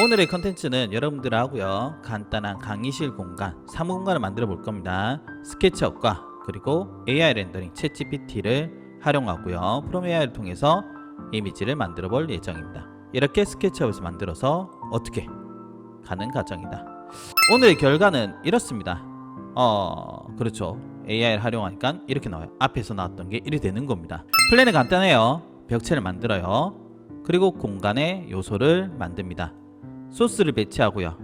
오늘의 컨텐츠는 여러분들하고요 간단한 강의실 공간, 사무 공간을 만들어 볼 겁니다. 스케치업과 그리고 AI 렌더링 챗GPT를 활용하고요 프롬 AI를 통해서 이미지를 만들어 볼 예정입니다. 이렇게 스케치업에서 만들어서 어떻게 가는 과정이다. 오늘의 결과는 이렇습니다. 그렇죠. AI를 활용하니까 이렇게 나와요. 앞에서 나왔던 게 이렇게 되는 겁니다. 플랜은 간단해요. 벽체를 만들어요. 그리고 공간에 요소를 만듭니다. 소스를 배치하고요.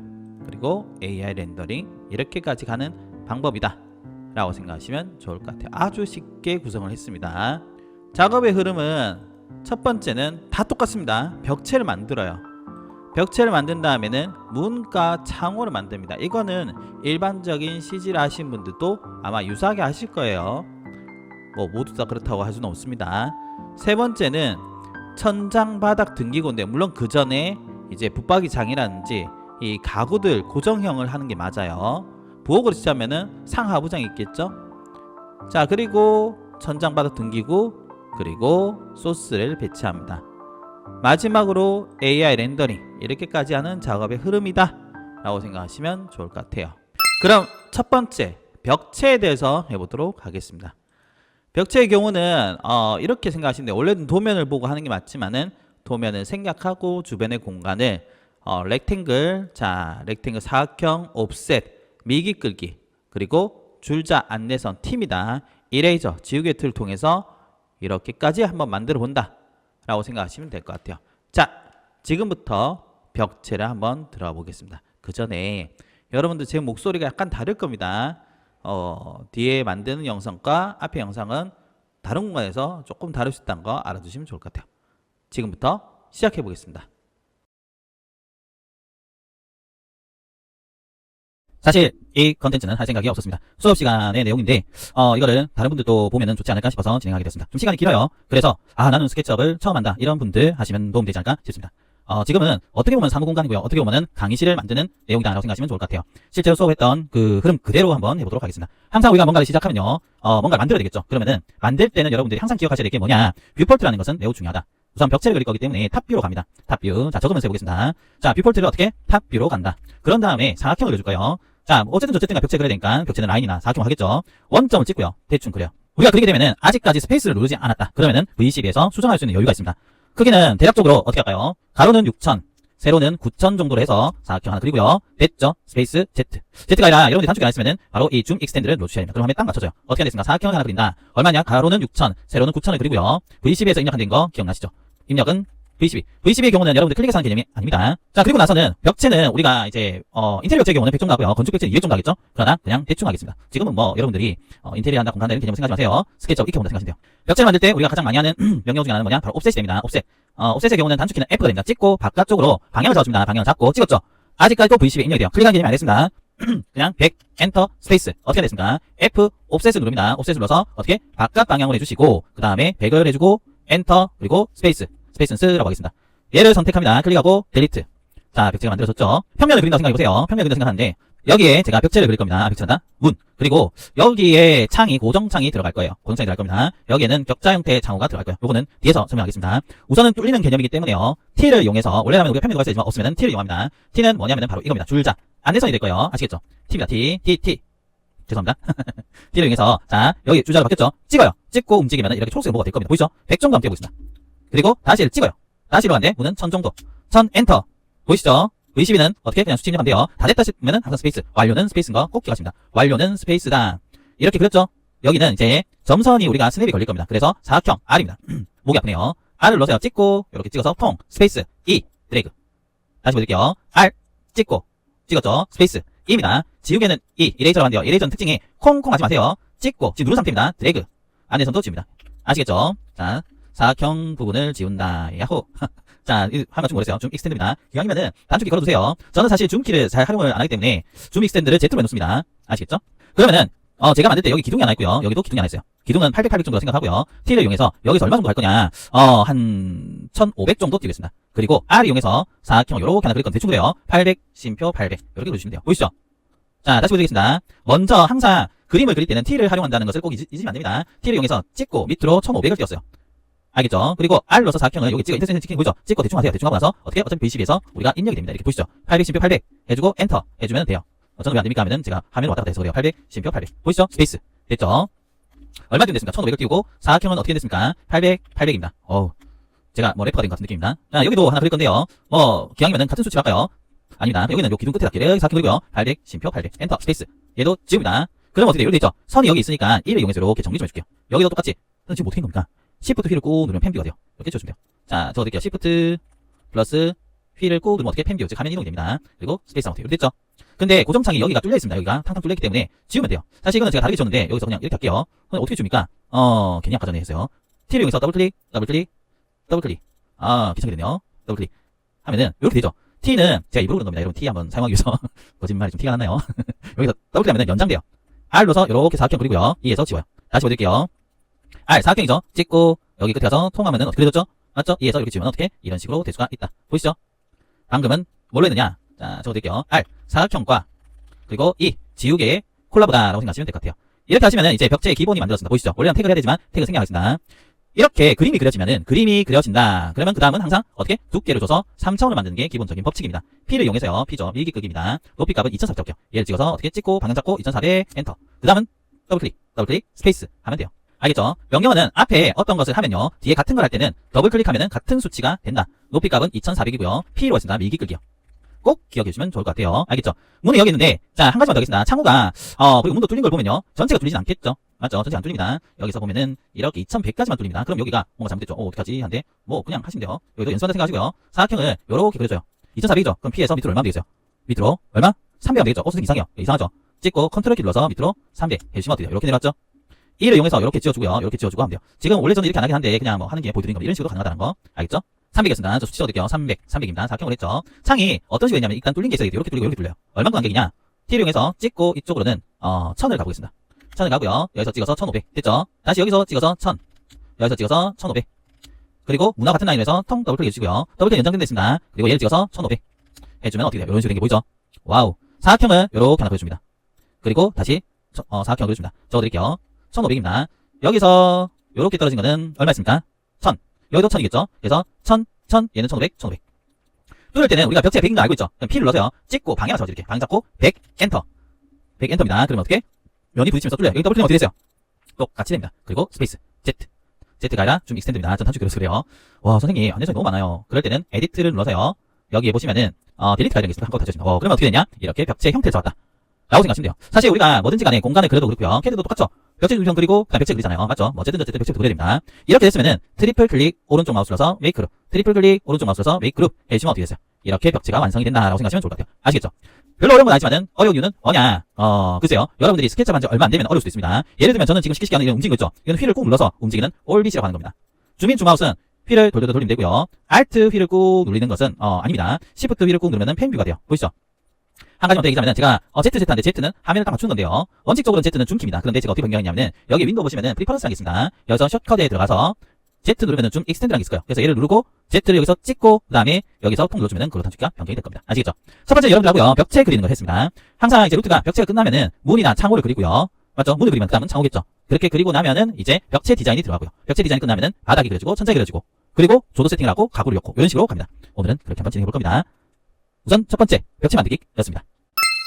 그리고 AI 렌더링 이렇게까지 가는 방법이다 라고 생각하시면 좋을 것 같아요. 아주 쉽게 구성을 했습니다. 작업의 흐름은 첫 번째는 다 똑같습니다. 벽체를 만들어요. 벽체를 만든 다음에는 문과 창호를 만듭니다. 이거는 일반적인 CG를 하신 분들도 아마 유사하게 하실 거예요. 뭐 모두 다 그렇다고 할 수는 없습니다. 세 번째는 천장 바닥 등기고인데, 물론 그 전에 이제 붙박이 장이라든지 이 가구들 고정형을 하는 게 맞아요. 부엌으로 치자면은 상하부장이 있겠죠. 자, 그리고 천장 바닥 등기구, 그리고 소스를 배치합니다. 마지막으로 AI 렌더링 이렇게까지 하는 작업의 흐름이다 라고 생각하시면 좋을 것 같아요. 그럼 첫 번째 벽체에 대해서 해보도록 하겠습니다. 벽체의 경우는 이렇게 생각하시면 돼요. 원래는 도면을 보고 하는 게 맞지만은 도면을 생략하고 주변의 공간을 렉탱글, 렉탱글 사각형, 옵셋, 미기 끌기, 그리고 줄자 안내선, 팀이다. 이레이저, 지우개 툴을 통해서 이렇게까지 한번 만들어 본다 라고 생각하시면 될 것 같아요. 자, 지금부터 벽체를 한번 들어가 보겠습니다. 그 전에 여러분들 제 목소리가 약간 다를 겁니다. 뒤에 만드는 영상과 앞의 영상은 다른 공간에서 조금 다를 수 있다는 거 알아두시면 좋을 것 같아요. 지금부터 시작해 보겠습니다. 사실 이 컨텐츠는 할 생각이 없었습니다. 수업 시간의 내용인데 이거를 다른 분들도 보면은 좋지 않을까 싶어서 진행하게 됐습니다. 좀 시간이 길어요. 그래서 나는 스케치업을 처음 한다 이런 분들 하시면 도움되지 않을까 싶습니다. 지금은 어떻게 보면 사무 공간이고요. 어떻게 보면은 강의실을 만드는 내용이다 라고 생각하시면 좋을 것 같아요. 실제로 수업했던 그 흐름 그대로 한번 해보도록 하겠습니다. 항상 우리가 뭔가를 시작하면요 뭔가를 만들어야 되겠죠. 그러면은 만들 때는 여러분들이 항상 기억하셔야 될 게 뭐냐, 뷰폴트라는 것은 매우 중요하다. 우선 벽체를 그릴 거기 때문에 탑뷰로 갑니다. 탑뷰. 자, 적으면서 해보겠습니다. 자, 뷰폴트를 어떻게? 탑뷰로 간다. 그런 다음에 사각형을 그려줄 거예요. 자, 어쨌든 벽체 그려야 되니까 벽체는 라인이나 사각형을 하겠죠. 원점을 찍고요. 대충 그려. 우리가 그리게 되면은 아직까지 스페이스를 누르지 않았다. 그러면은 V12에서 수정할 수 있는 여유가 있습니다. 크기는 대략적으로 어떻게 할까요? 가로는 6000, 세로는 9000 정도로 해서 사각형 하나 그리고요. 됐죠? 스페이스 Z. Z가 아니라 여러분들이 단축키 안 했으면은 바로 이 줌 익스텐드를 눌러주셔야 됩니다. 그럼 화면에 딱 맞춰져요. 어떻게 하겠습니까? 사각형을 하나 그린다. 얼마냐? 가로는 6000, 세로는 9000을 그리고요. V12에서 입력한 거 기억나시죠? 입력은 V12. V12의 경우는 여러분들 클릭해서 하는 개념이 아닙니다. 자, 그리고 나서는 벽체는 우리가 이제, 인테리어 벽체의 경우는 100 정도 하고요. 건축 벽체는 200 정도 하겠죠? 그러나 그냥 대충 하겠습니다. 지금은 뭐, 여러분들이, 인테리어 한다, 공간다 이런 개념을 생각하지 마세요. 스케치업 익혀 본다 생각하시면 돼요. 벽체를 만들 때 우리가 가장 많이 하는 명령 중에 하나는 뭐냐? 바로 옵셋이 됩니다. 옵셋. 옵셋의 경우는 단축키는 F가 됩니다. 찍고 바깥쪽으로 방향을 잡아줍니다. 방향을 잡고 찍었죠? 아직까지 또 V12에 입력이 돼요. 클릭한 개념이 안 됐습니다. 그냥 100, 엔터, 스페이스. 어떻게 됐습니까? F, 옵셋을 누릅니다. 옵셋을 눌러서 어떻게? 바깥 방향으로 해주시고, 그 다음에 100을 해주고, 엔터, 그리고 스페이스. 스페이스는 쓰라고 하겠습니다. 얘를 선택합니다. 클릭하고 델리트. 자, 벽체가 만들어졌죠. 평면을 그린다고 생각해보세요. 평면을 그린다고 생각하는데 여기에 제가 벽체를 그릴 겁니다. 벽체란다. 문. 그리고 여기에 창이, 고정창이 들어갈 거예요. 고정창이 들어갈 겁니다. 여기에는 격자 형태의 창호가 들어갈 거예요. 요거는 뒤에서 설명하겠습니다. 우선은 뚫리는 개념이기 때문에요. T를 이용해서, 원래라면 우리가 평면을 그릴 수 있지만 없으면 T를 이용합니다. T는 뭐냐면 바로 이겁니다. 줄자. 안내선이 될 거예요. 아시겠죠? T입니다. T. 죄송합니다. T를 이용해서, 자, 여기 줄자로 바뀌었죠? 찍어요. 찍고 움직이면 이렇게 초록색 뭐가 될 겁니다. 보이죠? 100 정도 함께 해보겠습니다. 그리고 다시 찍어요. 다시 들어간데 문은 1000 정도. 1000 엔터. 보이시죠? V12는 어떻게 그냥 수치 입력하면 돼요. 다 됐다 싶으면은 항상 스페이스. 완료는 스페이스인 거 꼭 기억하십니다. 완료는 스페이스다. 이렇게 그렸죠? 여기는 이제 점선이 우리가 스냅이 걸릴 겁니다. 그래서 사각형 R입니다. 목이 아프네요. R을 넣으세요. 찍고 이렇게 찍어서 통 스페이스 E 드래그. 다시 보여드릴게요. R 찍고 찍었죠? 스페이스 E입니다. 지우개는 E 이레이저라고 하는데요. 이레이저는 특징이 콩콩 하지 마세요. 찍고 지금 누른 상태입니다. 드래그. 안내선도 지웁니다. 아시겠죠? 자, 사각형 부분을 지운다. 야호. 자, 화면 좀 오래세요. 줌 익스텐드입니다. 기왕이면은 단축키 걸어두세요. 저는 사실 줌키를 잘 활용을 안 하기 때문에 줌 익스텐드를 Z로 해놓습니다. 아시겠죠? 그러면은 제가 만들 때 여기 기둥이 하나 있고요. 여기도 기둥이 하나 있어요. 기둥은 800, 800 정도 생각하고요. T를 이용해서 여기서 얼마 정도 할 거냐? 한 1500 정도 띄우겠습니다. 그리고 R을 이용해서 사각형 요렇게 하나 그릴 건데 대충 그래요. 800, 심표 800 이렇게 그려주시면 돼요. 보이시죠? 자, 다시 보여드리겠습니다. 먼저 항상 그림을 그릴 때는 T를 활용한다는 것을 꼭 잊으면 안 됩니다. T를 이용해서 찍고 밑으로 1500을 띄웠어요. 알겠죠? 그리고 R 눌러서 사각형을 여기 찍어 인터세션 찍힌 거 보이죠? 찍고 대충 하세요. 대충 하고 나서 어떻게 어차피 V12에서 우리가 입력이 됩니다. 이렇게 보시죠? 800 심표 800 해주고 엔터 해주면 돼요. 저는 왜 안 됩니까 하면은 제가 화면 왔다 갔다 해서 그래요. 800 심표 800 보시죠? 스페이스 됐죠? 얼마 됐습니까? 1500을 띄우고 사각형은 어떻게 됐습니까? 800 800입니다. 어우 제가 뭐 래퍼가 된 것 같은 느낌입니다. 자 여기도 하나 그릴 건데요. 기왕이면은 같은 수치로 할까요? 아닙니다. 여기는 요 기둥 끝에 닿기를 사각형 그리고요. 800 심표 800 엔터 스페이스 얘도 지웁니다. 그럼 어떻게 돼요? 이렇게 돼 있죠? 선이 여기 있으니까 1을 이용해서 이렇게 정리 좀 해줄게요. 여기도 똑같이 선은 지금 어떻게 된 겁니까? Shift 휠을 꾹 누르면 펜 뷰가 돼요. 이렇게 지워주면 돼요. 자 적어드릴게요. Shift 플러스 휠을 꾹 누르면 어떻게 펜 뷰, 즉 화면 이동이 됩니다. 그리고 스페이스 아웃 이렇게 됐죠? 근데 고정창이 여기가 뚫려 있습니다. 여기가 탕탕 뚫려 있기 때문에 지우면 돼요. 사실 이거는 제가 다르게 지웠는데 여기서 그냥 이렇게 할게요. 그럼 어떻게 지웁니까? 괜히 아까 전에 했어요. T를 이용해서 더블 클릭, 더블 클릭, 더블 클릭. 귀찮게 되네요. 더블 클릭 하면은 이렇게 되죠. T는 제가 입으로 그런 겁니다. 여러분 T 한번 사용하기 위해서 거짓말이 좀 티가 났나요? 여기서 더블 클릭하면 연장돼요. R 넣어서 이렇게 사각형 그리고요. E에서 지워요. 다시 보여드릴게요. R 사각형이죠. 찍고 여기 끝에 가서 통하면은 어떻게 되죠? 맞죠? E에서 이렇게 지우면 어떻게? 이런 식으로 될 수가 있다. 보이시죠? 방금은 뭘로 했느냐? 자, 적어드릴게요. R 사각형과 그리고 E 지우개의 콜라보다라고 생각하시면 될 것 같아요. 이렇게 하시면은 이제 벽체의 기본이 만들어진다. 보이시죠? 원래는 태그를 해야 되지만 태그 생략하겠습니다. 이렇게 그림이 그려진다. 그러면 그 다음은 항상 어떻게? 두께를 줘서 3차원을 만드는 게 기본적인 법칙입니다. P를 이용해서요. P죠. 밀기 끄기입니다. 높이 값은 2400 잡게요. 얘를 찍어서 어떻게 찍고 방향 잡고 2400 엔터. 그 다음은 더블 클릭, 스페이스 하면 돼요. 알겠죠? 명령어는 앞에 어떤 것을 하면요. 뒤에 같은 걸 할 때는 더블 클릭하면은 같은 수치가 된다. 높이 값은 2400이고요. P로 했습니다. 밀기 끄기요. 꼭 기억해 주시면 좋을 것 같아요. 알겠죠? 문은 여기 있는데, 자, 한 가지만 더 하겠습니다. 창호가, 그리고 문도 뚫린 걸 보면요. 전체가 뚫리진 않겠죠? 맞죠? 전체 안 뚫립니다. 여기서 보면은, 이렇게 2100까지만 뚫립니다. 그럼 여기가 뭔가 잘못됐죠? 어떡하지? 한데, 뭐, 그냥 하시면 돼요. 여기도 연습한다 생각하시고요. 사각형을 요렇게 그려줘요. 2400이죠? 그럼 P에서 밑으로 얼마 되겠어요? 밑으로, 얼마? 300 하면 되겠죠? 선생님 이상해요. 이상하죠? 찍고, 컨트롤 키 눌러서 밑으로 300 해주시면 어때요? 이렇게 내려왔죠? E를 이용해서 이렇게 지워주고요. 이렇게 지워주고 하면 돼요. 지금 원래 저는 이렇게 안 하긴 한데, 그냥 뭐 하는 게 보여드린 겁니다. 이런 식으로 가능하다는 거. 알겠죠? 300이었습니다. 저 수치 적을게요. 300입니다. 사각형을 했죠. 창이 어떤 식으로 했냐면 일단 뚫린 게 있어야 돼요. 이렇게 뚫리고 이렇게 뚫려요. 얼마큼 간격이냐? T를 이용해서 찍고 이쪽으로는 1000을 가보겠습니다. 1000을 가고요. 여기서 찍어서 1500 됐죠? 다시 여기서 찍어서 1000 여기서 찍어서 1500 그리고 문화 같은 라인에서 통 더블클릭 해주시고요. 더블클릭 연장된 데 있습니다. 그리고 얘를 찍어서 1500 해주면 어떻게 돼요? 이런 식으로 된 게 보이죠? 와우. 사각형을 이렇게 하나 그려줍니다. 그리고 다시 사각형을 그려줍니다. 적어드릴게요. 1500입니다. 여기서 이렇게 떨어진 거는 얼마였습니까? 1000 여기도 1000이겠죠? 그래서 1000, 얘는 1500. 뚫을 때는 우리가 벽체에 100인 거 알고 있죠? 그럼 P를 눌러서요. 찍고 방향을 잡아드릴게요. 방향 잡고 100, 엔터. 100 엔터입니다. 그러면 어떻게? 면이 부딪히면서 뚫려요. 여기 더블 클릭하면 어떻게 됐어요? 똑같이 됩니다. 그리고 스페이스, Z가 아니라 좀 익스텐드입니다. 전 단축 그려서 그래요. 와, 선생님, 안전성이 너무 많아요. 그럴 때는 에디트를 눌러서요. 여기에 보시면은, 딜리트 관련이 있으면 한꺼번에 닫혀집니다. 그러면 어떻게 되냐? 이렇게 벽체의 형태를 잡았다. 라고 생각하시면 돼요. 사실 우리가 뭐든지 간에 공간을 그려도 그렇고요. 캐드도 똑같죠? 벽체 유형 그리고 그냥 벽체 그리잖아요. 맞죠? 어쨌든 벽체부터 그려야 됩니다. 이렇게 됐으면은 트리플 클릭 오른쪽 마우스 눌러서 메이크 그룹, 트리플 클릭 오른쪽 마우스 눌러서 메이크 그룹 해주시면 어떻게 됐어요? 이렇게 벽체가 완성이 된다라고 생각하시면 좋을 것 같아요. 아시겠죠? 별로 어려운 건 아니지만은 어려운 이유는 뭐냐? 글쎄요. 여러분들이 스케치업 한지 얼마 안 되면 어려울 수도 있습니다. 예를 들면 저는 지금 시키시기 하는 이런 움직이고 있죠? 이건 휠을 꾹 눌러서 움직이는 올빗이라고 하는 겁니다. 줌인 줌아웃은 휠을 돌돌돌 돌리면 되고요. Alt 휠을 꾹 눌리는 것은 아닙니다. Shift 휠을 꾹 누르면은 펜 뷰가 돼요. 보이시죠? 한 가지만 더 얘기하자면 제가 ZZ한데 Z는 화면을 딱 맞춘 건데요. 원칙적으로는 Z는 줌키입니다. 그런데 제가 어떻게 변경했냐면은 여기 윈도우 보시면은 프리퍼런스라는 게 있습니다. 여기서 숏컷에 들어가서 Z 누르면은 줌 익스텐드라는 게 있을 거예요. 그래서 얘를 누르고 Z를 여기서 찍고 그다음에 여기서 통 눌러주면은 그걸로 단축키가 변경이 될 겁니다. 아시겠죠? 첫 번째 여러분들하고요. 벽체 그리는 걸 했습니다. 항상 이제 루트가 벽체가 끝나면은 문이나 창호를 그리고요. 맞죠? 문을 그리면 그다음은 창호겠죠. 그렇게 그리고 나면은 이제 벽체 디자인이 들어가고요. 벽체 디자인이 끝나면은 바닥이 그려지고 천장이 그려지고 그리고 조도 세팅을 하고 가구를 엮고 이런 식으로 갑니다. 오늘은 그렇게 한번 진행해 볼 겁니다. 우선 첫 번째 벽체 만들기였습니다.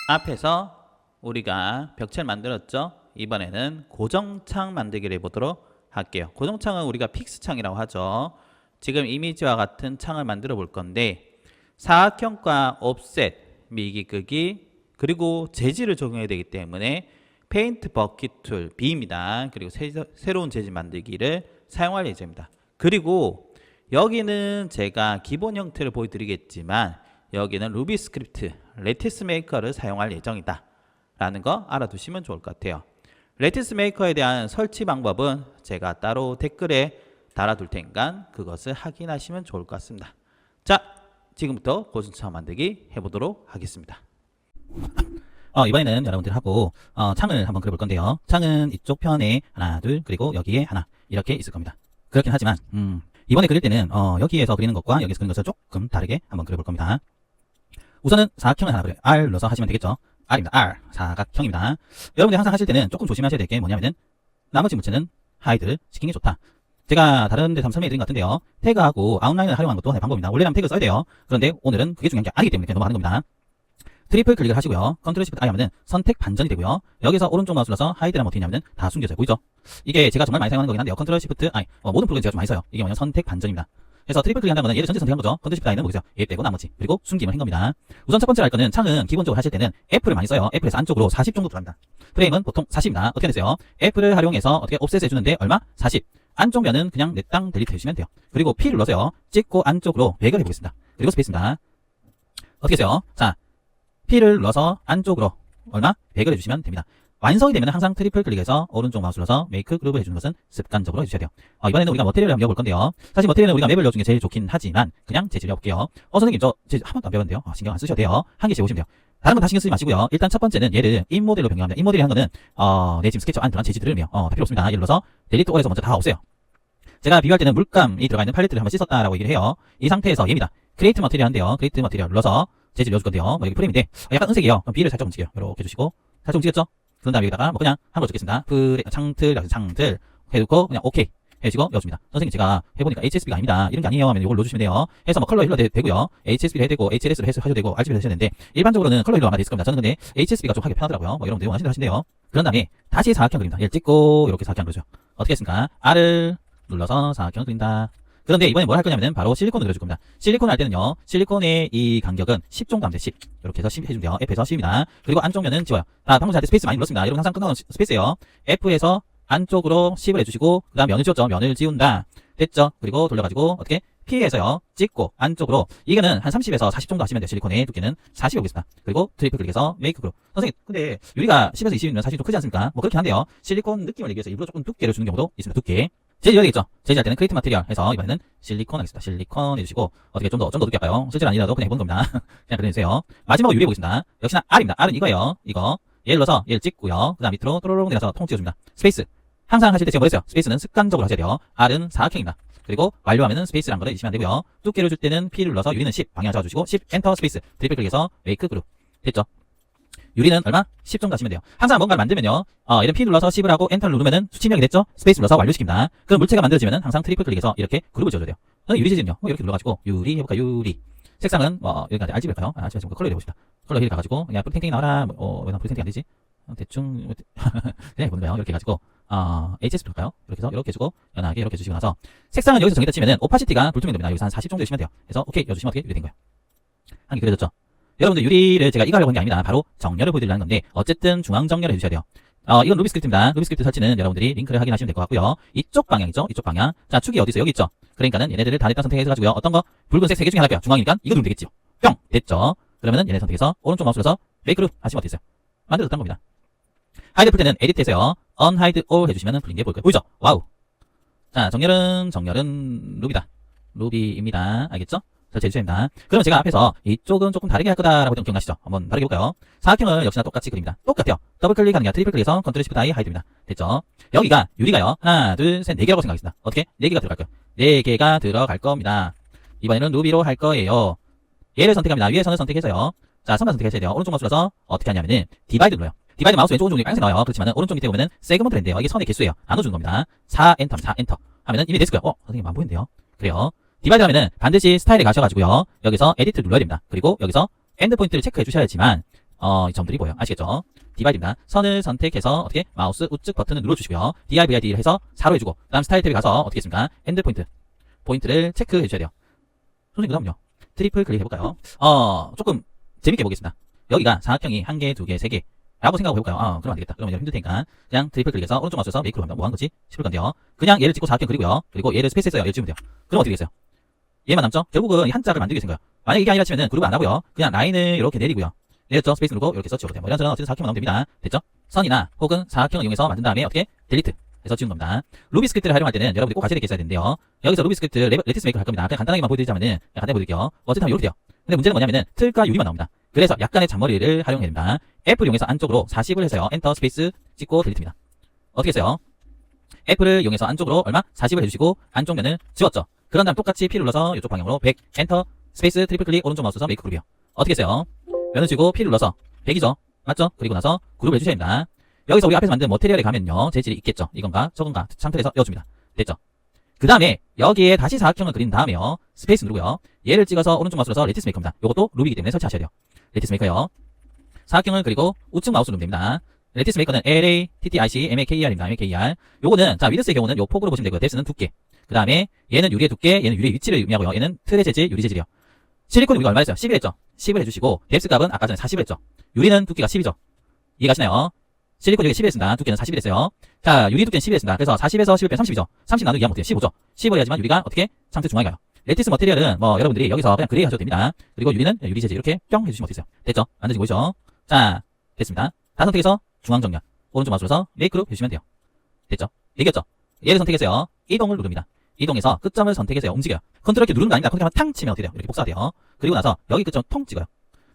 앞에서 우리가 벽체를 만들었죠. 이번에는 고정창 만들기를 해보도록 할게요. 고정창은 우리가 픽스창이라고 하죠. 지금 이미지와 같은 창을 만들어 볼 건데 사각형과 옵셋, 밀기 끄기 그리고 재질을 적용해야 되기 때문에 페인트 버킷 툴 B입니다. 그리고 새로운 재질 만들기를 사용할 예정입니다. 그리고 여기는 제가 기본 형태를 보여드리겠지만 여기는 루비 스크립트 레티스 메이커를 사용할 예정이다 라는 거 알아두시면 좋을 것 같아요. 레티스 메이커에 대한 설치 방법은 제가 따로 댓글에 달아둘 테니까 그것을 확인하시면 좋을 것 같습니다. 자, 지금부터 고정창 만들기 해보도록 하겠습니다. 이번에는 여러분들하고 창을 한번 그려볼 건데요. 창은 이쪽 편에 하나, 둘, 그리고 여기에 하나 이렇게 있을 겁니다. 그렇긴 하지만 이번에 그릴 때는 여기에서 그리는 것과 여기서 그리는 것을 조금 다르게 한번 그려볼 겁니다. 우선은 사각형을 하나 그려요. R 눌러서 하시면 되겠죠. R입니다. R 사각형입니다. 여러분들이 항상 하실 때는 조금 조심하셔야 될 게 뭐냐면은 나머지 문체는 하이드를 시키는 게 좋다. 제가 다른 데서 설명해 드린 것 같은데요. 태그하고 아웃라인을 활용하는 것도 하나의 방법입니다. 원래는 태그 써야 돼요. 그런데 오늘은 그게 중요한 게 아니기 때문에 그냥 넘어가는 겁니다. 트리플 클릭을 하시고요. 컨트롤 시프트 I 하면은 선택 반전이 되고요. 여기서 오른쪽 마우스 눌러서 하이드라면 어떻게 하냐면은 다 숨겨져요. 보이죠? 이게 제가 정말 많이 사용하는 거긴 한데요. 컨트롤 시프트 I, 모든 프로그램 제가 좀 많이 써요. 이게 뭐냐면 선택 반전입니다. 그래서 트리플 클릭한다는 거는 얘를 전체 선택한 거죠. 컨트롤 시프트 I는 보세요. 얘 빼고 나머지. 그리고 숨김을 한 겁니다. 우선 첫 번째로 할 거는 창은 기본적으로 하실 때는 F를 많이 써요. F에서 안쪽으로 40 정도 들어갑니다. 프레임은 보통 40입니다. 어떻게 되세요? F를 활용해서 어떻게 옵셋 해주는데 얼마? 40. 안쪽 면은 그냥 내 땅 델리트 해주시면 돼요. 그리고 P를 눌러서요. 찍고 안쪽으로 매결해 보겠습니다. 그리고 스페이스입니다. 어떻게 되세요? 자, P를 눌러서 안쪽으로 얼마? 100을 해주시면 됩니다. 완성이 되면 항상 트리플 클릭해서 오른쪽 마우스 눌러서 메이크 그룹을 해주는 것은 습관적으로 해주셔야 돼요. 이번에는 우리가 머티리얼을 한번 배워볼 건데요. 사실 머티리얼은 우리가 맵을 넣어준 게 제일 좋긴 하지만 그냥 재질을 해볼게요. 선생님 저 재질 한 번도 안 배웠는데요. 신경 안 쓰셔도 돼요. 한 개씩 보시면 돼요. 다른 건 다 신경 쓰지 마시고요. 일단 첫 번째는 얘를 인모델로 변경합니다. 인모델이 한 거는 내 지금 스케치 안에 들어간 재질들을 다 필요 없습니다. 예를 들어서 델리트 올에서 먼저 다 없애요. 제가 비교할 때는 물감이 들어가 있는 팔레트를 한번 씻었다라고 얘기를 해요. 이 상태에서 얘입니다. 크리에이트 머티리얼인데요. 크리에이트 머티리얼 눌러서 재질 넣어줄 건데요. 여기 프레임인데 약간 은색이에요. 그럼 B를 살짝 움직여요. 이렇게 해주시고 살짝 움직였죠? 그런 다음에 여기다가 그냥 한 걸 적겠습니다. 창틀 해놓고 그냥 오케이 해주시고 넣어줍니다. 선생님 제가 해보니까 HSB가 아닙니다. 이런 게 아니에요 하면 이걸 넣어주시면 돼요. 해서 컬러 힐러 되고요. HSB를 해도 되고 HLS를 해도 되고 RGB를 하셔야 되는데 일반적으로는 컬러 힐러 아마 있을 겁니다. 저는 근데 HSB가 좀 하기 편하더라고요. 여러분들 원하시는 하신대요. 그런 다음에 다시 사각형 그립니다. 얘를 찍고 이렇게 사각형 그려죠. 어떻게 했습니까? R을 눌러서 사각형 그린다. 그런데 이번에 뭘 할 거냐면은 바로 실리콘을 그려줄 겁니다. 실리콘을 할 때는요. 실리콘의 이 간격은 10 정도 하면 돼. 10. 이렇게 해서 10 해주면 돼요. F에서 10입니다. 그리고 안쪽 면은 지워요. 방금 전에 스페이스 많이 눌렀습니다. 여러분 항상 끝나는 스페이스예요. F에서 안쪽으로 10을 해주시고 그 다음 면을 지웠죠. 면을 지운다. 됐죠? 그리고 돌려가지고 어떻게? P에서요. 찍고 안쪽으로 이거는 한 30에서 40 정도 하시면 돼요. 실리콘의 두께는 40이 오겠습니다. 그리고 트리플 클릭해서 메이크 그룹. 선생님 근데 유리가 10에서 20이면 사실 좀 크지 않습니까? 뭐 그렇긴 한데요. 실리콘 느낌을 내기 위해서 일부러 조금 두께를 주는 경우도 있습니다. 두께. 재질 되겠죠? 재질할 때는 크리에이트 마테리얼 해서 이번에는 실리콘 하겠습니다. 실리콘 해주시고 어떻게 좀 더 두께 할까요? 실제로 아니라도 그냥 해보는 겁니다. 그냥 그려주세요. 마지막으로 유리해 보겠습니다. 역시나 R입니다. R은 이거예요. 이거 얘를 넣어서 얘를 찍고요. 그 다음 밑으로 또로롱 내려서 통 찍어줍니다. 스페이스. 항상 하실 때 제가 뭐랬어요? 스페이스는 습관적으로 하셔야 돼요. R은 사각형입니다. 그리고 완료하면은 스페이스란 거를 잊으시면 안 되고요. 두께를 줄 때는 P를 눌러서 유리는 10 방향 잡아주시고 10 엔터 스페이스 트리플 클릭해서 메이크 그룹. 됐죠? 유리는 얼마? 10 정도 하시면 돼요. 항상 뭔가를 만들면요. 얘는 P 눌러서 10을 하고 엔터를 누르면은 수치명이 됐죠? 스페이스 눌러서 완료시킵니다. 그럼 물체가 만들어지면은 항상 트리플 클릭해서 이렇게 그룹을 지어줘야 돼요. 저는 유리 재질은요. 이렇게 눌러가지고 유리 해볼까? 유리. 색상은 여기까지 RGB일까요? RGB 컬러 해봅시다. 컬러 힐 가가지고 그냥 푸르탱탱이 나와라. 왜 난 푸르탱탱이 안 되지? 대충 그냥 해보는 거예요. 이렇게 해가지고 HSB 볼까요? 이렇게 해서 이렇게 해주고 연하게 이렇게 해주시고 나서 색상은 여기서 정했다 치면은 오파시티가 불투명 됩니다. 여기서 한 40 정도 해주시면 돼요. 그래서 오케이 해주시면 어떻게 유리 된 거예요. 한 개 그려졌죠? 여러분들 유리를 제가 이거 하려고 한 게 아닙니다. 바로 정렬을 보여드리려는 건데 어쨌든 중앙 정렬을 해주셔야 돼요. 이건 루비 스크립트입니다. 루비 스크립트 설치는 여러분들이 링크를 확인하시면 될 것 같고요. 이쪽 방향이죠. 이쪽 방향. 자, 축이 어디 있어요? 여기 있죠. 그러니까는 얘네들을 다 됐다 선택해가지고요. 어떤 거? 붉은색 3개 중에 하나일게요. 중앙이니까 이거 누르면 되겠죠. 뿅! 됐죠. 그러면은 얘네 선택해서 오른쪽 마우스 눌러서 메이크 룹 하시면 어떻게 있어요? 만들어졌다는 겁니다. 하이드 풀 때는 에디트에서요. 언하이드 올 해주시면은 풀린 게 보일 거예요. 보이죠? 와우. 자, 정렬은 루비다. 루비입니다. 알겠죠? 설치해주셔야 됩니다. 그럼 제가 앞에서 이쪽은 조금 다르게 할 거다라고 했던 거 기억나시죠? 한번 다르게 볼까요? 사각형을 역시나 똑같이 그립니다. 똑같아요. 더블 클릭하는 게 아니라 트리플 클릭해서 컨트롤 시프트 I 하이드입니다. 됐죠? 여기가 유리가요. 하나, 둘, 셋, 4개라고 생각하겠습니다. 어떻게? 4개가 들어갈 거예요. 4개가 들어갈 겁니다. 이번에는 루비로 할 거예요. 얘를 선택합니다. 위에 선을 선택해서요. 자, 선만 선택하셔야 돼요. 오른쪽 마우스 눌러서 어떻게 하냐면은 디바이드 눌러요. 디바이드 마우스 왼쪽 오른쪽이 빨간색 나와요. 그렇지만은 오른쪽 밑에 보면은 세그먼트를 했는데요. 이게 선의 개수예요. 나눠주는 겁니다. 4 엔터, 4 엔터 하면은 이미 됐을 거예요. 선생님 안 보이는데요? 그래요. 디바이드 하면은 반드시 스타일에 가셔가지고요. 여기서 에디트 눌러야 됩니다. 그리고 여기서 엔드 포인트를 체크해 주셔야지만 이 점들이 보여요. 아시겠죠? 디바이드입니다. 선을 선택해서 어떻게 마우스 우측 버튼을 눌러주시고요. DIVID를 해서 4로 해주고 그다음 스타일 탭에 가서 어떻게 했습니까? 엔드 포인트를 체크해 주셔야 돼요. 선생님 그다음은요. 트리플 클릭 해볼까요? 조금 재밌게 보겠습니다. 여기가 사각형이 1개, 2개, 3개 라고 생각하고 해볼까요? 그럼 안 되겠다. 그러면 힘들 테니까 그냥 트리플 클릭해서 오른쪽 마우스에서 메이크로 하면 뭐 한 거지? 싶을 건데요. 그냥 얘를 찍고 사각형 그리고요. 그리고 얘를 스페이스에서 얘를 찍으면 돼요. 그럼 어떻게 되겠어요? 얘만 남죠? 결국은 이 한짝을 만들게 된 거예요. 만약에 이게 아니라 치면은 그룹을 안 하고요. 그냥 라인을 이렇게 내리고요. 내렸죠? 스페이스 누르고 이렇게 서치해도 돼요. 뭐 이런저런 어쨌든 사각형만 나오면 됩니다. 됐죠? 선이나 혹은 사각형을 이용해서 만든 다음에 어떻게? 딜리트 해서 지운 겁니다. 루비 스크립트를 활용할 때는 여러분들이 꼭 가셔야 될 게 있어야 되는데요. 여기서 루비 스크립트 레티스 메이크를 할 겁니다. 그냥 간단하게만 보여드리자면은 간단히 보여드릴게요. 어쨌든 하면 이렇게 돼요. 근데 문제는 뭐냐면은 틀과 유리만 나옵니다. 그래서 약간의 잔머리를 활용해야 됩니다. F를 이용해서 안쪽으로 40을 해서요. 엔터 스페이스 찍고 딜리트입니다. 어떻게 했어요? F를 이용해서 안쪽으로 얼마? 40을 해주시고 안쪽 면을 지웠죠. 그런 다음 똑같이 P 눌러서 이쪽 방향으로 100 엔터 스페이스 트리플 클릭 오른쪽 마우스에서 메이크 그룹이요. 어떻게 했어요? 면을 쥐고 P 눌러서 100이죠. 맞죠? 그리고 나서 그룹을 해주셔야 됩니다. 여기서 우리 앞에서 만든 머테리얼에 가면요. 재질이 있겠죠. 이건가 저건가 상태에서 이어줍니다. 됐죠? 그 다음에 여기에 다시 사각형을 그린 다음에요. 스페이스 누르고요. 얘를 찍어서 오른쪽 마우스로서 레티스 메이커입니다. 요것도 루비이기 때문에 설치하셔야 돼요. 레티스 메이커요. 사각형을 그리고 우측 마우스 누르면 됩니다. 레티스 메이커는 LA, TTIC, MAKER입니다. MAKER. 요거는, 자, 위드스의 경우는 요 폭으로 보시면 되고요. 뎁스는 두께. 그 다음에 얘는 유리의 두께, 얘는 유리의 위치를 의미하고요. 얘는 틀의 재질, 유리 재질이요. 실리콘 우리가 얼마 했어요? 10을 했죠? 10을 해주시고, 뎁스 값은 아까 전에 40을 했죠? 유리는 두께가 10이죠? 이해가시나요? 실리콘 여기 10을 했습니다. 두께는 40을 했어요. 자, 유리 두께는 10을 했습니다. 그래서 40에서 10을 빼면 30이죠? 30 나누기 2하면 어때요? 15죠? 15를 해야지만 유리가 어떻게? 상태 중앙에 가요. 레티스 머테리얼은 뭐 여러분들이 여기서 그냥 그레이 하셔도 됩니다. 그리고 유리는 유리 재질 이렇게 뿅 해주시면 어떻겠어요? 됐죠? 만드시고 보이죠? 자, 됐습니다. 다 선택해서 중앙 정렬. 오른쪽 마우스로서 메이크로 해주시면 돼요. 됐죠? 얘기했죠? 얘를 선택해서요. 이동을 누릅니다. 이동해서 끝점을 선택해서요. 움직여요. 컨트롤 이렇게 누르는 거 아닙니다. 컨트롤 탕 치면 어떻게 돼요? 이렇게 복사가 돼요. 그리고 나서 여기 끝점 통 찍어요.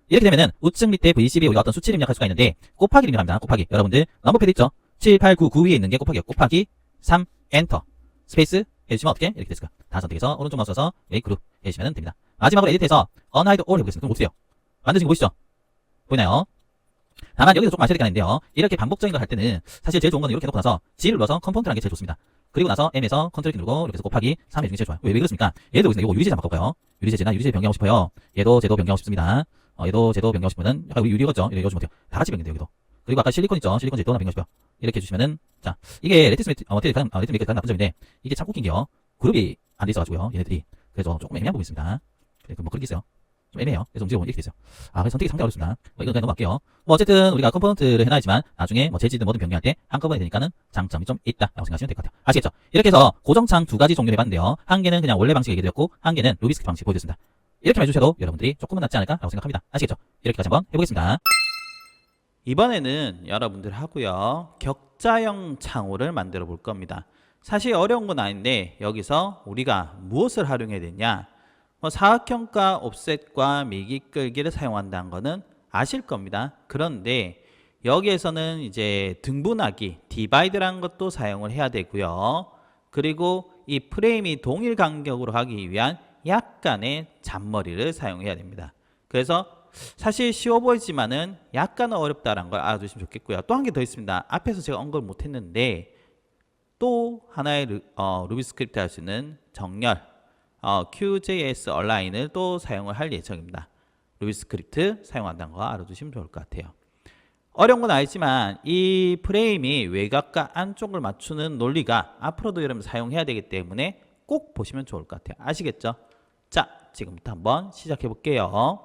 이렇게 되면은 우측 밑에 V12 우리가 어떤 수치를 입력할 수가 있는데 곱하기를 입력합니다. 곱하기. 여러분들 넘버패드 있죠? 7, 8, 9, 9 위에 있는 게 곱하기요. 곱하기 3 엔터. 스페이스 해주시면 어떻게? 이렇게 됐을까요? 다 선택해서 오른쪽 마우스로서 메이크로 해주시면 됩니다. 마지막으로 에디트해서 unhide all 해보겠습니다. 그럼 어떻게 해요? 만드신 거 보이시죠? 보이나요? 다만 여기서 조금 아셔야 될 게 있는데요. 이렇게 반복적인 걸 할 때는 사실 제일 좋은 건 이렇게 해놓고 나서 G를 눌러서 컴포넌트라는 게 제일 좋습니다. 그리고 나서 M에서 컨트롤 키 누르고 이렇게 해서 곱하기 3 해주는 게 제일 좋아요. 왜 그렇습니까? 얘도 보겠습니다. 이거 유리재질 한번 바꿔볼까요? 유리재질나 유리재질 변경하고 싶어요. 얘도 제도 변경하고 싶습니다. 얘도 제도 변경하고 싶으면 약간 우리 유리겠죠? 이렇게 해주시면 돼요. 다 같이 변경돼요. 여기도. 그리고 아까 실리콘 있죠? 실리콘 제도 하나 변경하고 싶어요. 이렇게 해주시면은 자 이게 레티스 메이커 가장 나쁜 점인데 이게 참 웃긴 게요. 그룹이 안 돼 있어가지고요. 얘네들이. 그래서 조금 애매한 부분이 있습니다. 뭐 그렇게 있어요. 좀 애매해요. 그래서 움직여보면 이렇게 됐어요. 그래서 선택이 상당히 어렵습니다. 이건 그냥 넘어갈게요. 어쨌든 우리가 컴포넌트를 해놔야지만 나중에 재질든 뭐든 변경할 때 한꺼번에 되니까는 장점이 좀 있다라고 생각하시면 될 것 같아요. 아시겠죠? 이렇게 해서 고정창 두 가지 종류를 해봤는데요. 한 개는 그냥 원래 방식이 얘기되었고 한 개는 루비스크립트 방식이 보여드렸습니다. 이렇게만 해주셔도 여러분들이 조금은 낫지 않을까라고 생각합니다. 아시겠죠? 이렇게까지 한번 해보겠습니다. 이번에는 여러분들 하고요. 격자형 창호를 만들어 볼 겁니다. 사실 어려운 건 아닌데 여기서 우리가 무엇을 활용해야 되냐? 사각형과 옵셋과 미기 끌기를 사용한다는 거는 아실 겁니다. 그런데 여기에서는 이제 등분하기, 디바이드라는 것도 사용을 해야 되고요. 그리고 이 프레임이 동일 간격으로 하기 위한 약간의 잔머리를 사용해야 됩니다. 그래서 사실 쉬워 보이지만은 약간은 어렵다는 걸 알아두시면 좋겠고요. 또 한 개 더 있습니다. 앞에서 제가 언급을 못했는데 또 하나의 루비스크립트 할 수 있는 정렬 QJS 얼라인을 또 사용을 할 예정입니다. 루비스크립트 사용한다는 거 알아두시면 좋을 것 같아요. 어려운 건 아니지만 이 프레임이 외곽과 안쪽을 맞추는 논리가 앞으로도 여러분 사용해야 되기 때문에 꼭 보시면 좋을 것 같아요. 아시겠죠? 자, 지금부터 한번 시작해 볼게요.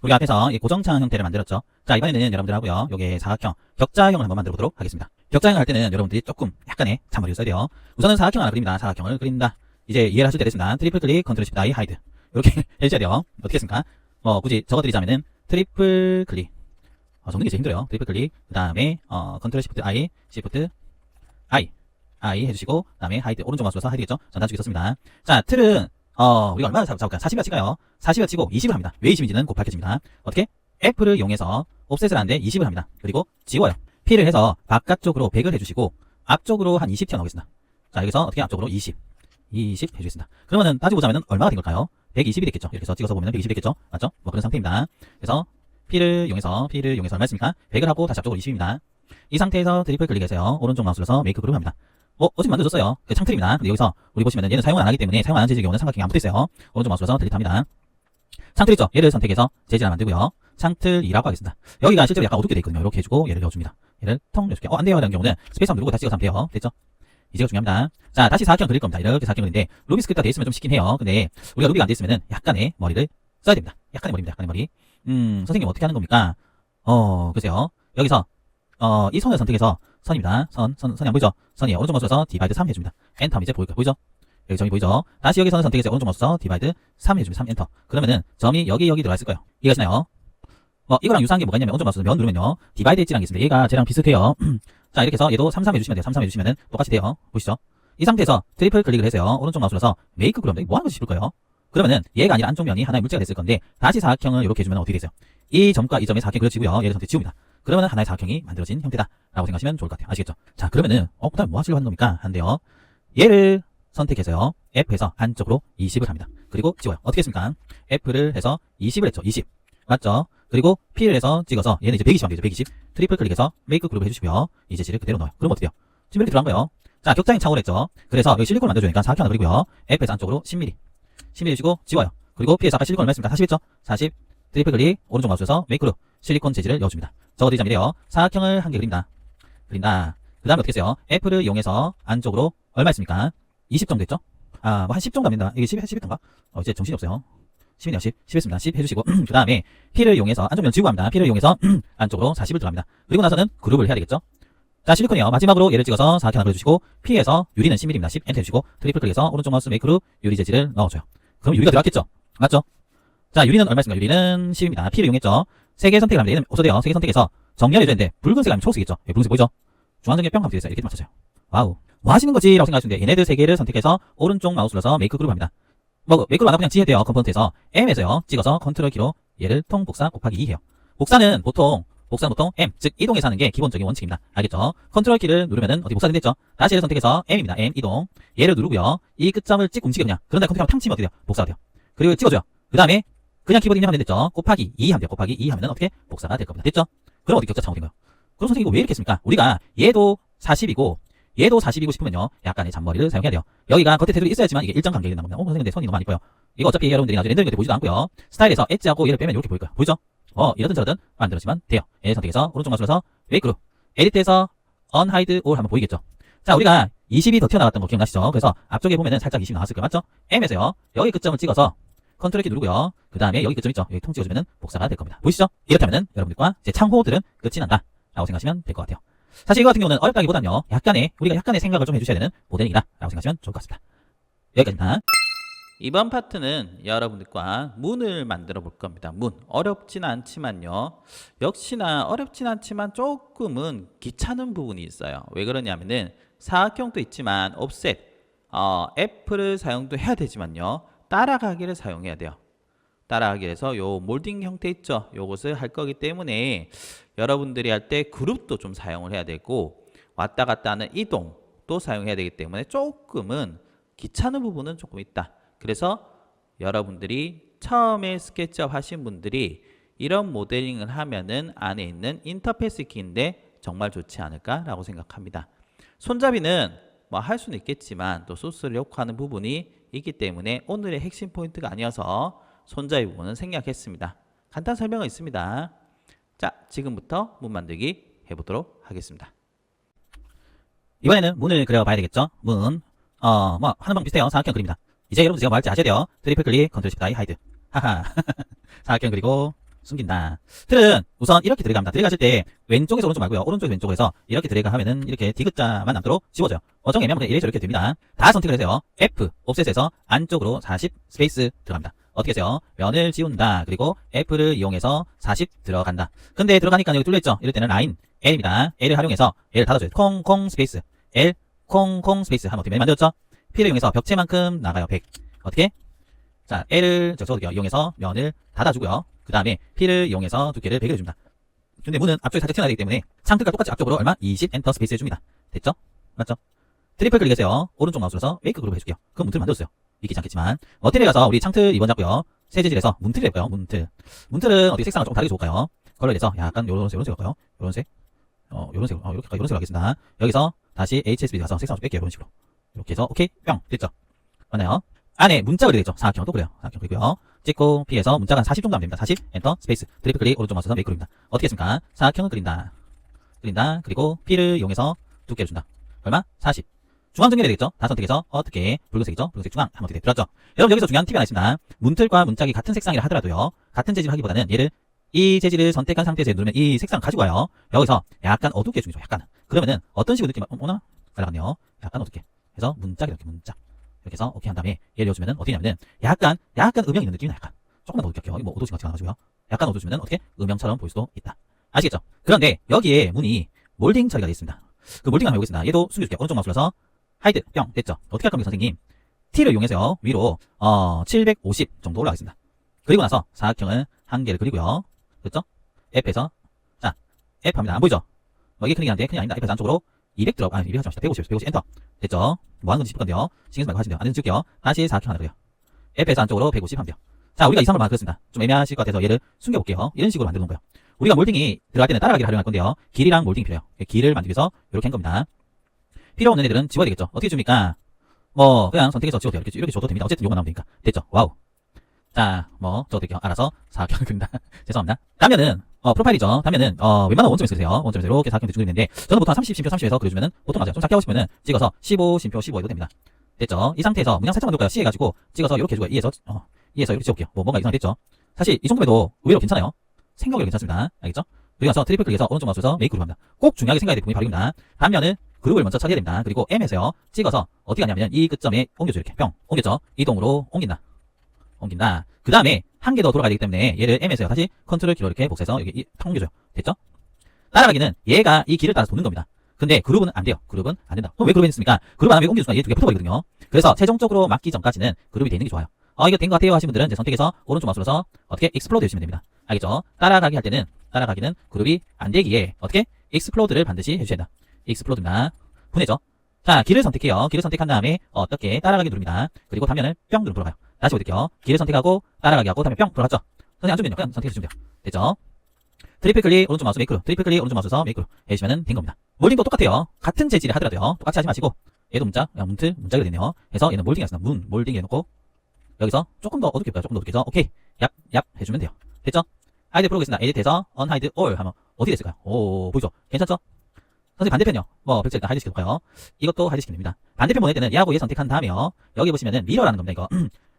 우리가 앞에서 이 고정창 형태를 만들었죠. 자, 이번에는 여러분들하고요. 요게 사각형, 격자형을 한번 만들어 보도록 하겠습니다. 격자형을 할 때는 여러분들이 조금 약간의 잔머리를 써야 돼요. 우선은 사각형 하나 그립니다. 사각형을 그린다. 이제 이해를 하실 때 됐습니다. 트리플 클릭, 컨트롤 shift I, 하이드. 이렇게 해주셔야 돼요. 어떻게 했습니까? 굳이 적어드리자면은 트리플 클릭. 적는 게 제일 힘들어요. 트리플 클릭, 그 다음에 컨트롤 shift I, shift I 해주시고, 그 다음에 하이드, 오른쪽 마우스로서 하이드겠죠? 전 단축키 썼습니다. 자, 틀은 우리가 얼마나 잡을까? 40을 찍어요. 40을 치고 20을 합니다. 왜 20인지는 곧 밝혀집니다. 어떻게? F를 이용해서 옵셋을 하는데 20을 합니다. 그리고 지워요. P를 해서 바깥쪽으로 100을 해주시고 앞쪽으로 한 20 튀어나오겠습니다. 자, 여기서 어떻게 앞쪽으로 20 해주겠습니다. 그러면은 따지고 보자면은 얼마가 된 걸까요? 120이 됐겠죠. 이렇게 해서 찍어서 보면은 120이 됐겠죠. 맞죠? 뭐 그런 상태입니다. 그래서 P를 이용해서 얼마 했습니까? 100을 하고 다시 앞쪽으로 20입니다. 이 상태에서 트리플 클릭해서요. 오른쪽 마우스로서 메이크 그룹 합니다. 어제 만들어졌어요. 그 창틀입니다. 근데 여기서 우리 보시면은 얘는 사용을 안 하기 때문에 사용 안 하는 재질 경우는 삼각형이 안 붙어 있어요. 오른쪽 마우스로서 딜리트합니다. 창틀 있죠? 얘를 선택해서 재질 하나 만들고요. 창틀 2라고 하겠습니다. 여기가 실제로 약간 어둡게 돼 있거든요. 이렇게 해주고 얘를 넣어줍니다. 얘를 통 넣어줄게요. 안 돼요. 라는 경우는 스페이스 한번 누르고 다시 찍어서 하면 돼요. 됐죠? 이제가 중요합니다. 자, 다시 사각형 그릴 겁니다. 이렇게 사각형인데 루비스크립트가 돼 있으면 좀 쉽긴 해요. 근데 우리가 루비가 안 돼 있으면은 약간의 머리를 써야 됩니다. 약간의 머리입니다. 약간의 머리. 선생님 어떻게 하는 겁니까? 글쎄요. 여기서 이 선을 선택해서 선입니다. 선이 안 보이죠? 선이에요. 오른쪽 마우스에서 디바이드 3 해줍니다. 엔터 하면 이제 보이죠? 여기 점이 보이죠? 다시 여기 선을 선택해서 오른쪽 마우스에서 디바이드 3 해줍니다. 3 엔터. 그러면은 점이 여기 들어가 있을 거예요. 이해가시나요? 이거랑 유사한 게 뭐가 있냐면 오른쪽 마우스 면 누르면요. 디바이드 엣지라는 게 있습니다. 얘가 쟤랑 비슷해요. 자, 이렇게 해서 얘도 3 해주시면 돼요. 3 해주시면은 똑같이 돼요. 보시죠? 이 상태에서 트리플 클릭을 해서요. 오른쪽 마우스로서 메이크 그룹인데 뭐 하는 것이 싶을 거예요? 그러면은 얘가 아니라 안쪽 면이 하나의 물체가 됐을 건데 다시 사각형을 이렇게 해주면 어떻게 되세요? 이 점과 이 점의 사각형 그려지고요. 얘를 선택 지웁니다. 그러면 하나의 사각형이 만들어진 형태다라고 생각하시면 좋을 것 같아요. 아시겠죠? 자, 그러면은 그다음 뭐 하시려고 하는 겁니까? 한데요. 얘를 선택해서요. F에서 안쪽으로 20을 합니다. 그리고 지워요. 어떻게 했습니까? F를 해서 20을 했죠. 20. 맞죠? 그리고 P를 해서 찍어서 얘는 이제 120 하면 되죠. 120. 트리플 클릭해서 메이크 그룹을 해주시고요. 이 재질을 그대로 넣어요. 그럼 어떻게 돼요? 지금 이렇게 들어간 거예요. 자, 격자인 창호를 했죠. 그래서 여기 실리콘을 만들어주니까 사각형 하나 그리고요. F에서 안쪽으로 10mm. 10mm 주시고 지워요. 그리고 P에서 아까 실리콘 얼마였습니까? 40 했죠? 40. 트리플 클릭, 오른쪽 마우스에서 메이크로 실리콘 재질을 넣어줍니다. 적어드리자 미래요. 사각형을 한 개 그린다. 그 다음에 어떻게 했어요? F를 이용해서 안쪽으로 얼마 했습니까? 20 정도 했죠? 아, 뭐 한 10 정도 안 된다. 이게 10 했던가? 이제 정신이 없어요. 10이네요. 10 했습니다. 10 해주시고 그 다음에 P를 이용해서 안쪽 면 지우고 합니다. P를 이용해서 안쪽으로 40을 들어갑니다. 그리고 나서는 그룹을 해야 되겠죠? 자, 실리콘이요. 마지막으로 얘를 찍어서 사각형 하나 그려주시고 P에서 유리는 10mm입니다. 10 엔터 해주시고 트리플 클릭해서 오른쪽 마우스 메이크로 유리 재질을 넣어줘요. 그럼 유리가 들어갔겠죠? 맞죠? 자, 유리는 얼마였습니까? 유리는 10입니다. P를 이용했죠. 3개 선택을 하면 얘는 없어도 돼요. 3개 선택해서 정렬해줘야 되는데 붉은색 하면 초록색이죠. 여기 붉은색 보이죠? 중앙정렬 뿅 하면 되겠어요. 이렇게 맞춰줘요. 와우. 뭐 하시는 거지? 라고 생각하시는데 얘네들 3개를 선택해서 오른쪽 마우스 눌러서 메이크 그룹 합니다. 뭐 메이크로 안 하고 그냥 지해도 돼요. 컴포넌트에서 M에서요. 찍어서 컨트롤 키로 얘를 통복사 곱하기 2 해요. 복사는 보통 M, 즉 이동해서 하는 게 기본적인 원칙입니다. 알겠죠? 컨트롤 키를 누르면은 어디 복사된 됐죠? 다시 얘를 선택해서 M입니다. M 이동. 얘를 누르고요. 이 끝점을 찍고 움직이거든요. 그런다 컨트롤 탕 치면 어떻게 돼요? 복사가 돼요. 그리고 찍어줘요. 그 다음에 그냥 키보드 입력하면 됐죠? 곱하기 2 하면 돼요. 곱하기 2 하면 어떻게? 복사가 될 겁니다. 됐죠? 그럼 어디 격자 창호 된 거예요? 그럼 선생님 이거 왜 이렇게 했습니까? 우리가 얘도 40이고 얘도 40이고 싶으면요. 약간의 잔머리를 사용해야 돼요. 여기가 겉에 테두리 있어야지만 이게 일정 간격이 된다고 합니다. 선생님 근데 손이 너무 안 이뻐요. 이거 어차피 여러분들이 나중에 렌더링 때 보지도 않고요. 스타일에서 엣지하고 얘를 빼면 이렇게 보일 거예요. 보이죠? 이러든 저러든 만들어주면 돼요. 얘 선택해서 오른쪽 마우스에서 메이크로 에디트에서 unhide all 하면 보이겠죠? 자, 우리가 20이 더 튀어나왔던 거 기억나시죠? 그래서 앞쪽에 보면은 살짝 20이 나왔을 거예요. 맞죠? M에서요. 여기 끝점을 찍어서 컨트롤 키 누르고요. 그 다음에 여기 끝점 있죠? 여기 통 찍어주면은 복사가 될 겁니다. 보이시죠? 이렇게 하면은 여러분들과 제 창호들은 끝이 난다. 라고 생각하시면 될 것 같아요. 사실 이거 같은 경우는 어렵다기보다는요. 우리가 약간의 생각을 좀 해주셔야 되는 모델이다. 라고 생각하시면 좋을 것 같습니다. 여기까지입니다. 이번 파트는 여러분들과 문을 만들어 볼 겁니다. 문. 어렵진 않지만요. 역시나 어렵진 않지만 조금은 귀찮은 부분이 있어요. 왜 그러냐면은 사각형도 있지만 옵셋, F를 사용도 해야 되지만요. 따라가기를 사용해야 돼요. 따라가기 해서 요 몰딩 형태 있죠. 요것을 할 거기 때문에 여러분들이 할 때 그룹도 좀 사용을 해야 되고 왔다 갔다 하는 이동도 사용해야 되기 때문에 조금은 귀찮은 부분은 조금 있다. 그래서 여러분들이 처음에 스케치업 하신 분들이 이런 모델링을 하면은 안에 있는 인터페이스 키인데 정말 좋지 않을까라고 생각합니다. 손잡이는 뭐 할 수는 있겠지만 또 소스를 욕하는 부분이 있기 때문에 오늘의 핵심 포인트가 아니어서 손잡이 부분은 생략했습니다. 간단 설명은 있습니다. 자, 지금부터 문 만들기 해보도록 하겠습니다. 이번에는 문을 그려봐야 되겠죠? 문. 뭐 하는 방 비슷해요. 사각형 그립니다. 이제 여러분 제가 뭐 할지 아셔야 돼요. 트리플 클릭, 컨트롤 shift I 하이드. 하하. 사각형 그리고 숨긴다. 틀은 우선 이렇게 들어갑니다. 들어가실 때 왼쪽에서 오른쪽 말고요. 오른쪽에서 왼쪽으로 해서 이렇게 들어가 하면은 이렇게 디귿자만 남도록 지워져요. 정 애매하면 그냥 이렇게 됩니다. 다 선택을 해서요. F, 옵셋에서 안쪽으로 40 스페이스 들어갑니다. 어떻게 해서요? 면을 지운다. 그리고 F를 이용해서 40 들어간다. 근데 들어가니까 여기 뚫려있죠? 이럴 때는 라인 L입니다. L을 활용해서 L을 닫아줘요. 콩콩 스페이스 L 콩콩 스페이스 하면 어떻게 맨 만들었죠? P를 이용해서 벽체만큼 나가요. 100. 어떻게? 자, L을 적어도 이용해서 면을 닫아주고요. 그 다음에 P를 이용해서 두께를 100을 해줍니다. 근데 문은 앞쪽에 살짝 튀어나가기 때문에 창틀과 똑같이 앞쪽으로 얼마? 20 엔터 스페이스 해줍니다. 됐죠? 맞죠? 트리플 클릭해서요. 오른쪽 마우스로서 메이크 그룹 해줄게요. 그럼 문틀 만들었어요. 믿기지 않겠지만 머티리얼 가서 우리 창틀 2번 잡고요. 새 재질에서 문틀을 해볼까요? 문틀은 어떻게 색상을 좀 다르게 줘볼까요? 컬러에 대해서 약간 요런색 할까요? 요런색 요런색으로 하겠습니다. 여기서 다시 HSB 가서 색상을 좀 뺄게요. 이런 식으로. 이렇게 해서 오케이 뿅 됐죠? 맞나요? 안에 문자가 되겠죠? 사각형 또 그래요. 사각형 그리고요. 찍고 P에서 문자가 한 40 정도 하면 됩니다. 40 엔터 스페이스 트리플 클릭 오른쪽 마우스에서 메이크 그룹입니다. 어떻게 했습니까? 사각형을 그린다. 그리고 P를 이용해서 두께를 준다. 얼마? 40. 중앙 정렬이 되겠죠? 다 선택해서 어떻게 붉은색이죠? 붉은색 중앙 하면 어떻게 들었죠? 여러분 여기서 중요한 팁이 하나 있습니다. 문틀과 문짝이 같은 색상이라 하더라도요. 같은 재질을 하기보다는 얘를 이 재질을 선택한 상태에서 누르면 이 색상을 가지고 와요. 여기서 약간 어둡게 해주죠. 약간. 그러면은 어떤 식으로 느낌이 오나? 날아갔네요. 약간 어둡게. 해서 문짝 이렇게 문짝. 이렇게 해서 오케이 한 다음에 얘를 넣어주면은 어떻게 하냐면은 약간 음영 있는 느낌이 나. 약간. 조금만 더 어둡게 할게요. 뭐 오도신 같이 나가지고요. 약간 어두워주면은 어떻게? 음영처럼 보일 수도 있다. 아시겠죠? 그런데 여기에 문이 몰딩 처리가 되어 있습니다. 그 몰딩 한번 해보겠습니다. 얘도 숨겨줄게요. 오른쪽 마우스 눌러서 하이드 뿅 됐죠? 어떻게 할 겁니까 선생님? T를 이용해서요. 위로 750 정도 올라가겠습니다. 그리고 나서 사각형을 한 개를 그리고요. 됐죠? F에서 자 F 합니다. 안 보이죠? 이게 큰일이 한데 큰일이 아닙니다. F에서 안쪽으로 200 들어 200 하지 맙시다. 150 엔터 됐죠? 뭐 하는 건지 싶을 건데요. 신경 쓰지 말고 하시면 돼요. 안 되면 줄게요. 다시 사각형 하나 그려요. F에서 안쪽으로 150 하면 돼요. 자, 우리가 이상으로 만들었습니다. 좀 애매하실 것 같아서 얘를 숨겨볼게요. 이런 식으로 만들어 놓은 거예요. 우리가 몰딩이 들어갈 때는 따라가기를 활용할 건데요. 길이랑 몰딩이 필요해요. 길을 만들기 위해서 이렇게 한 겁니다. 필요 없는 애들은 지워야 되겠죠. 어떻게 줍니까? 뭐 그냥 선택해서 지워도 돼요. 이렇게 줘도 됩니다. 어쨌든 요거 나오면 되니까. 됐죠. 와우. 자, 뭐 저도 될게요. 알아서 사각형 그립니다. 죄송합니다. 단면은 프로파일이죠. 단면은 웬만한 원점에서 그리세요. 원점에서 이렇게 사각형 대충 그리는데 저는 보통 한 30심표 30에서 그려주면은 보통 맞아요. 좀 작게 하고 싶으면은 찍어서 15심표 15 해도 됩니다. 됐죠? 이 상태에서 문양 살짝 만들까요? C 해가지고 찍어서 이렇게 해주고 2에서 이렇게 지울게요. 뭐 뭔가 이상했죠? 사실 이 정도면 의외로 괜찮아요. 생각으로 괜찮습니다. 알겠죠? 그리고 나서 트리플 클릭해서 오른쪽 마우스에서 메이크 그룹 합니다. 꼭 중요하게 생각해야 될 부분이 바로 입니다. 단면은 그룹을 먼저 처리해야 됩니다. 그리고 M에서요. 찍어서 어떻게 하냐면 이 끝점에 옮겨줘 이렇게 뿅 옮겼죠? 이동으로 옮긴다. 그 다음에 한 개 더 돌아가야 되기 때문에 얘를 M에서요. 다시 컨트롤 키로 이렇게 복사해서 여기 탁 옮겨줘요. 됐죠? 따라가기는 얘가 이 길을 따라서 도는 겁니다. 근데 그룹은 안 돼요. 그룹은 안 된다. 그럼 왜 그룹이 됐습니까? 그룹 안 하면 옮기는 순간 얘 두 개 붙어버리거든요. 그래서 최종적으로 맞기 전까지는 그룹이 되는 게 좋아요. 이거 된 것 같아요 하신 분들은 이제 선택해서 오른쪽 마우스로서 어떻게 익스플로드 해주시면 됩니다. 알겠죠? 따라가기 할 때는 따라가기는 그룹이 안 되기에 어떻게 익스플로드를 반드시 해주셔야 된다. 익스플로드입니다. 보내죠. 자, 길을 선택해요. 길을 선택한 다음에 어떻게 따라가기 누릅니다. 그리고 단면을 뿅 누르면 돌아가요. 다시 보여드릴게요. 길을 선택하고 따라가기 하고 다음에 뿅 돌아갔죠. 선생님 안 주면요. 그냥 선택해주시면 돼요. 됐죠? 트리플 클릭 오른쪽 마우스 메이크로 트리플 클릭 오른쪽 마우스에서 메이크로 해주시면 된 겁니다. 몰딩도 똑같아요. 같은 재질을 하더라도요. 똑같이 하지 마시고 얘도 문자, 문자가 됐네요. 해서 얘는 몰딩이 했습니다. 몰딩 해놓고 여기서 조금 더 어둡게 볼까요? 조금 더 어둡게 해서 오케이 얍 해주면 돼요. 됐죠? 하이드 프로그레스나 에디트에서 unhide all 하면 어디 됐을까요? 오 보이죠? 괜찮죠? 선생님 반대편이요. 뭐 백제 일단 하이드 시켜볼까요? 이것도 하이드 시키면 됩니다. 반대편 보낼 때는 얘하고 얘 선택한 다음에요. 여기 보시면은 미러라는 겁니다. 이거